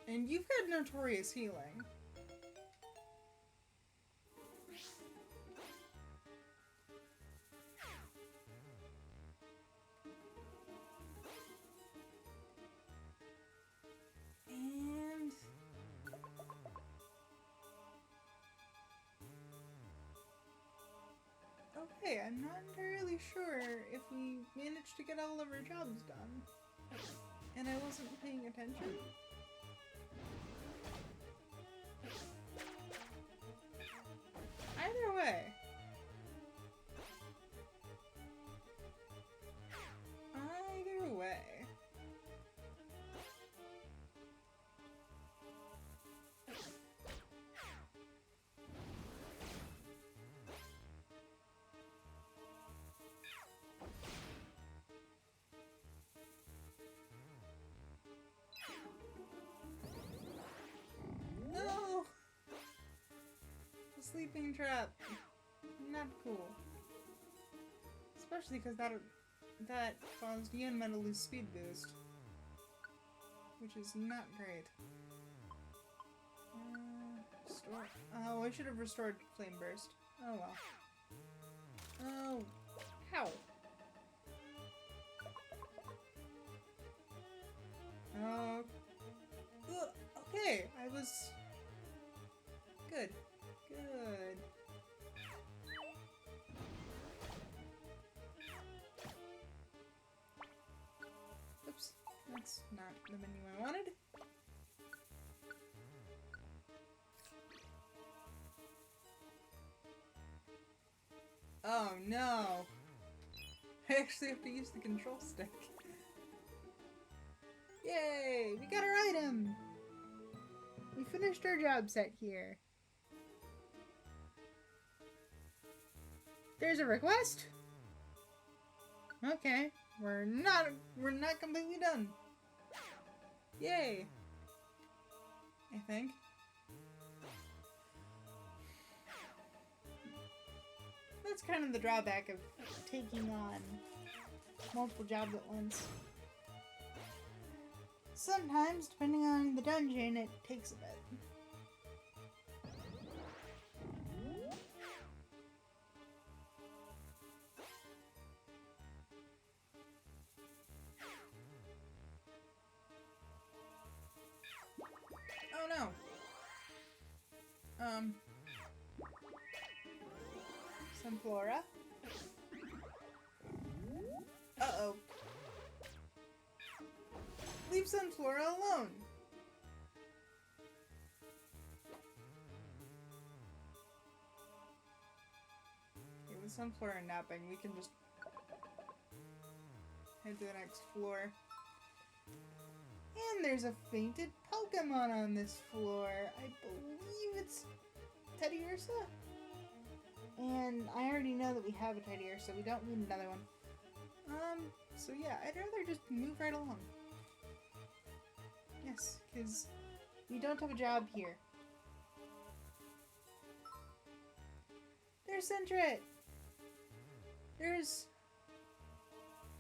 And you've got notorious healing. And okay, I'm not entirely sure if we managed to get all of our jobs done. And I wasn't paying attention. Either way. Either way. No! The sleeping trap. Not cool. Especially because that caused Yanma to lose speed boost. Which is not great. Restore. Oh, I should have restored Flame Burst. Oh well. Oh. How? Oh. Okay, I was... Good. Good. Oops. That's not the menu I wanted. Oh no! I actually have to use the control stick. Yay! We got our item! We finished our job set here. There's a request? Okay. We're not completely done. Yay! I think. That's kind of the drawback of taking on multiple jobs at once. Sometimes, depending on the dungeon, it takes a bit. Oh no! Sunflora. Uh-oh. Leave Sunflora alone! Okay, with Sunflora napping, we can just head to the next floor. And there's a fainted Pokemon on this floor. I believe it's Teddiursa? And I already know that we have a Teddiursa, we don't need another one. So yeah, I'd rather just move right along. Yes, because we don't have a job here. There's Sentret! There's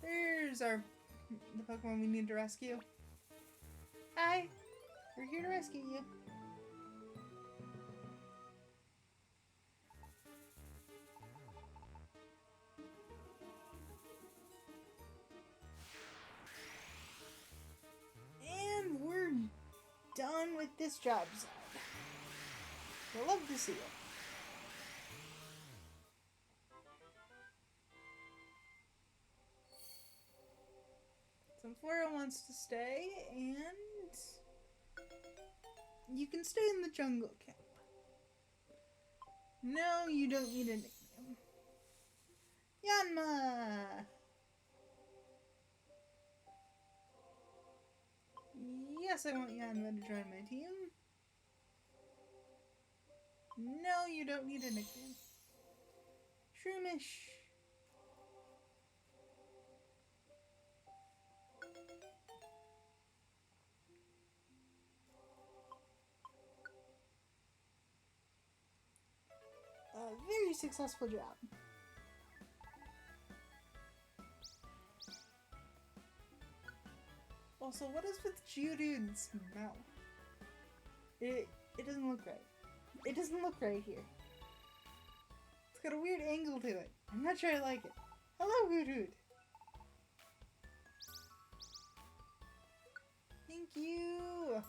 the Pokemon we need to rescue. Hi! We're here to rescue you. And we're done with this job zone. We'll love to see it. Sunflora wants to stay, and you can stay in the jungle camp. No, you don't need a nickname. Yanma! Yes, I want Yanma to join my team. No, you don't need a nickname. Shroomish. A very successful job. Also, what is with Geodude's mouth? It doesn't look right. It doesn't look right here. It's got a weird angle to it. I'm not sure I like it. Hello, Geodude. Thank you.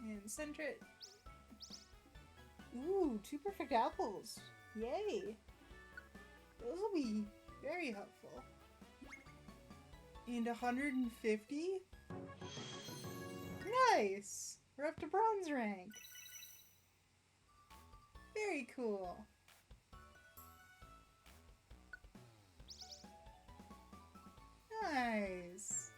And center it. Ooh, 2 perfect apples. Yay. Those will be very helpful. And 150? Nice! We're up to bronze rank. Very cool. Nice.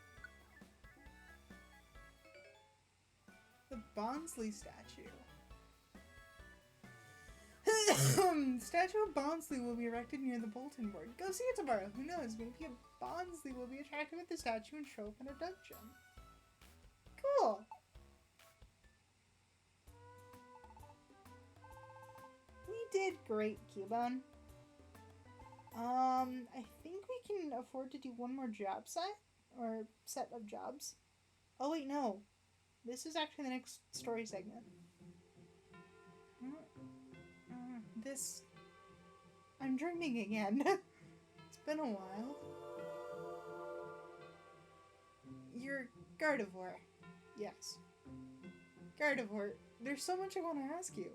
The Bonsly statue. The statue of Bonsly will be erected near the bulletin board. Go see it tomorrow. Who knows? Maybe a Bonsly will be attracted with the statue and show up in a dungeon. Cool. We did great, Cubone. I think we can afford to do one more job set of jobs. Oh wait, no. This is actually the next story segment. I'm dreaming again. It's been a while. You're Gardevoir. Yes. Gardevoir, there's so much I want to ask you.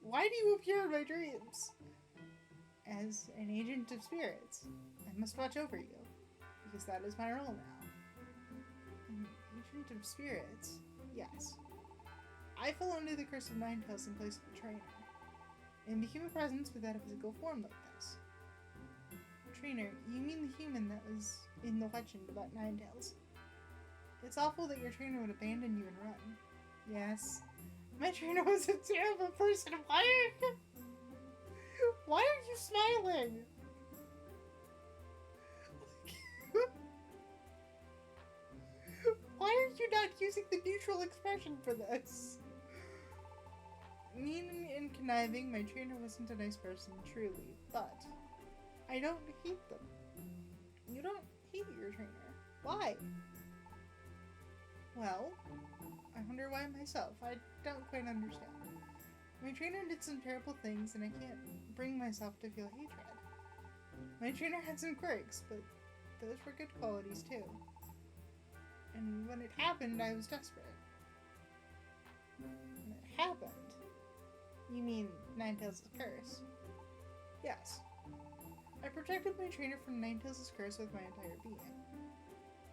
Why do you appear in my dreams? As an agent of spirits, I must watch over you, because that is my role now. An agent of spirits? Yes. I fell under the curse of Ninetales in place of the trainer, and became a presence without a physical form like this. Trainer, you mean the human that was in the legend about Ninetales? It's awful that your trainer would abandon you and run. Yes. My trainer was a terrible person. Why are you smiling? Why are you not using the neutral expression for this? Mean and conniving, my trainer wasn't a nice person, truly, but I don't hate them. You don't hate your trainer. Why? Well, I wonder why myself. I don't quite understand. My trainer did some terrible things, and I can't bring myself to feel hatred. My trainer had some quirks, but those were good qualities too. And when it happened, I was desperate. When it happened? You mean Ninetales' curse? Yes. I protected my trainer from Ninetales' curse with my entire being.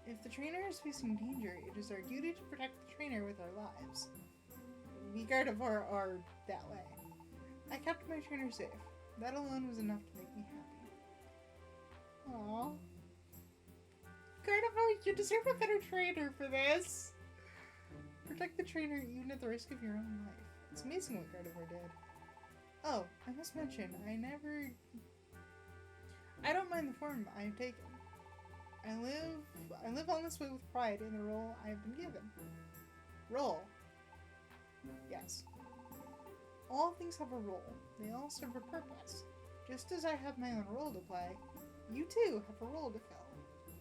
If the trainer is facing danger, it is our duty to protect the trainer with our lives. We Gardevoir are that way. I kept my trainer safe. That alone was enough to make me happy. Aww. Gardevoir, you deserve a better trainer for this! Protect the trainer even at the risk of your own life. It's amazing what Gardevoir did. Oh, I must mention, I don't mind the form I have taken. I live on this way with pride in the role I have been given. Role. Yes. All things have a role. They all serve a purpose. Just as I have my own role to play, you too have a role to fill.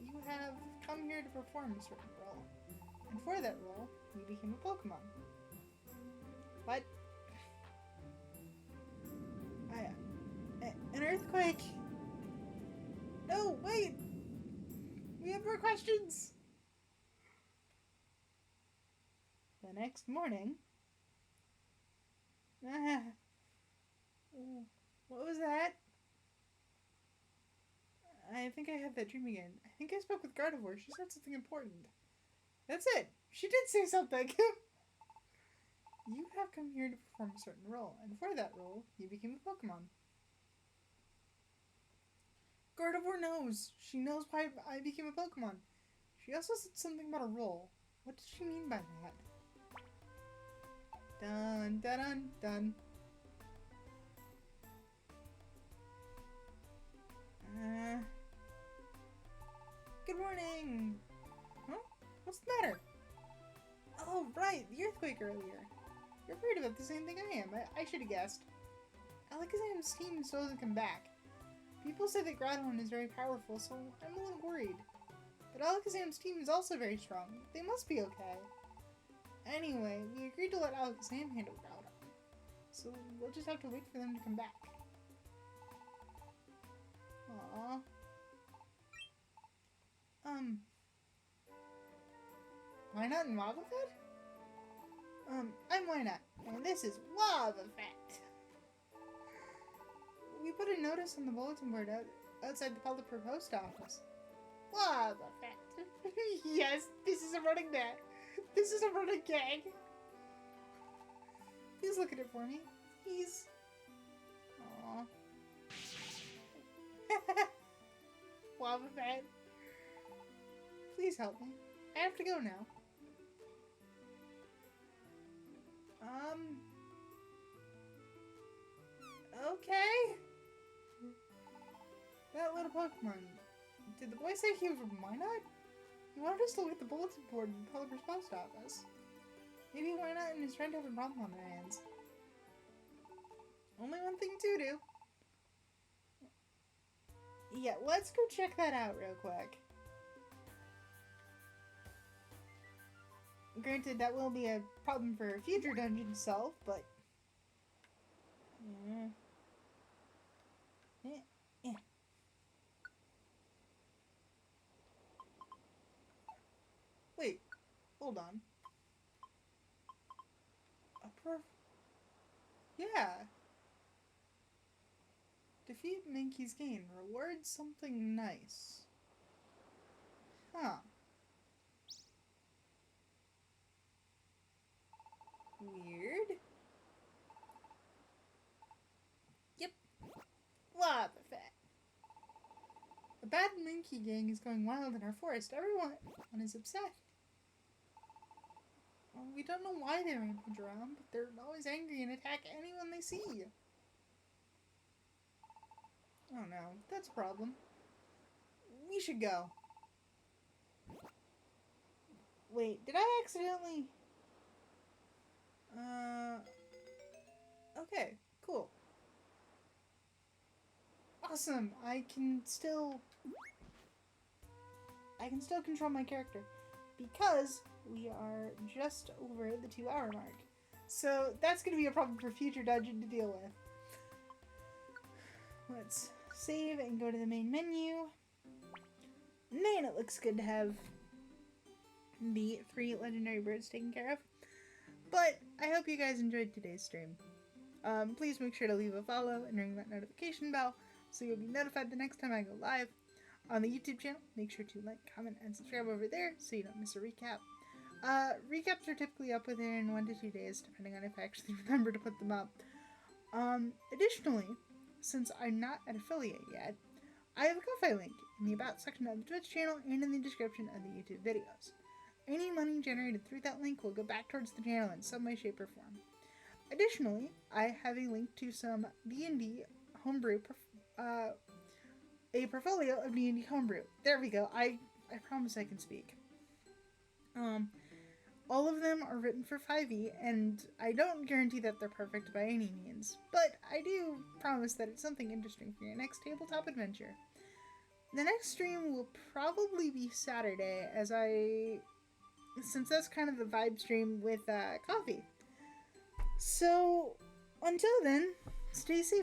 You have come here to perform a certain role. And for that role, you became a Pokemon. What? An earthquake! No, wait! We have more questions! The next morning... what was that? I think I had that dream again. I think I spoke with Gardevoir. She said something important. That's it! She did say something! You have come here to perform a certain role, and for that role, you became a Pokemon. Gardevoir knows. She knows why I became a Pokemon. She also said something about a roll. What did she mean by that? Dun, dun, dun, dun. Good morning. Huh? What's the matter? Oh, right, the earthquake earlier. You're worried about the same thing I am. I should have guessed. Alakazam's team still hasn't come back. People say that Groudon is very powerful, so I'm a little worried. But Alakazam's team is also very strong. They must be okay. Anyway, we agreed to let Alakazam handle Groudon. So we'll just have to wait for them to come back. Aww. Wynot and Wobbuffet? I'm Wynot, and this is Wobbuffet. We put a notice on the bulletin board outside the Pelipper post office. Wobbuffet. Yes, this is a running gag. This is a running gag. Please look at it for me. Please. Aww. Wobbuffet. Please help me. I have to go now. Okay. That little Pokemon. Did the boy say he was from Wynot? He wanted us to look at the bulletin board in Pelipper's post office. Maybe Wynot and his friend have a problem on their hands. Only one thing to do. Yeah, let's go check that out real quick. Granted, that will be a problem for a future dungeon to solve, but... Yeah. Wait, hold on. Yeah. Defeat Mankey's Gain. Reward something nice. Huh. Weird. Yep. Wobbuffet. The bad Mankey gang is going wild in our forest. Everyone is upset. Well, we don't know why they rampage around, but they're always angry and attack anyone they see. Oh no, that's a problem. We should go. Wait, did I accidentally... Okay, cool. Awesome! I can still control my character because we are just over the 2-hour mark. So that's going to be a problem for future dungeon to deal with. Let's save and go to the main menu. Man, it looks good to have the 3 legendary birds taken care of. But I hope you guys enjoyed today's stream. Please make sure to leave a follow and ring that notification bell so you'll be notified the next time I go live. On the YouTube channel, make sure to like, comment, and subscribe over there so you don't miss a recap. Recaps are typically up within 1 to 2 days, depending on if I actually remember to put them up. Additionally, since I'm not an affiliate yet, I have a Ko-Fi link in the About section of the Twitch channel and in the description of the YouTube videos. Any money generated through that link will go back towards the channel in some way, shape, or form. Additionally, I have a link to some D&D homebrew, a portfolio of D&D homebrew. There we go. I promise I can speak. All of them are written for 5e, and I don't guarantee that they're perfect by any means, but I do promise that it's something interesting for your next tabletop adventure. The next stream will probably be Saturday, since that's kind of the vibe stream with coffee. So, until then, stay safe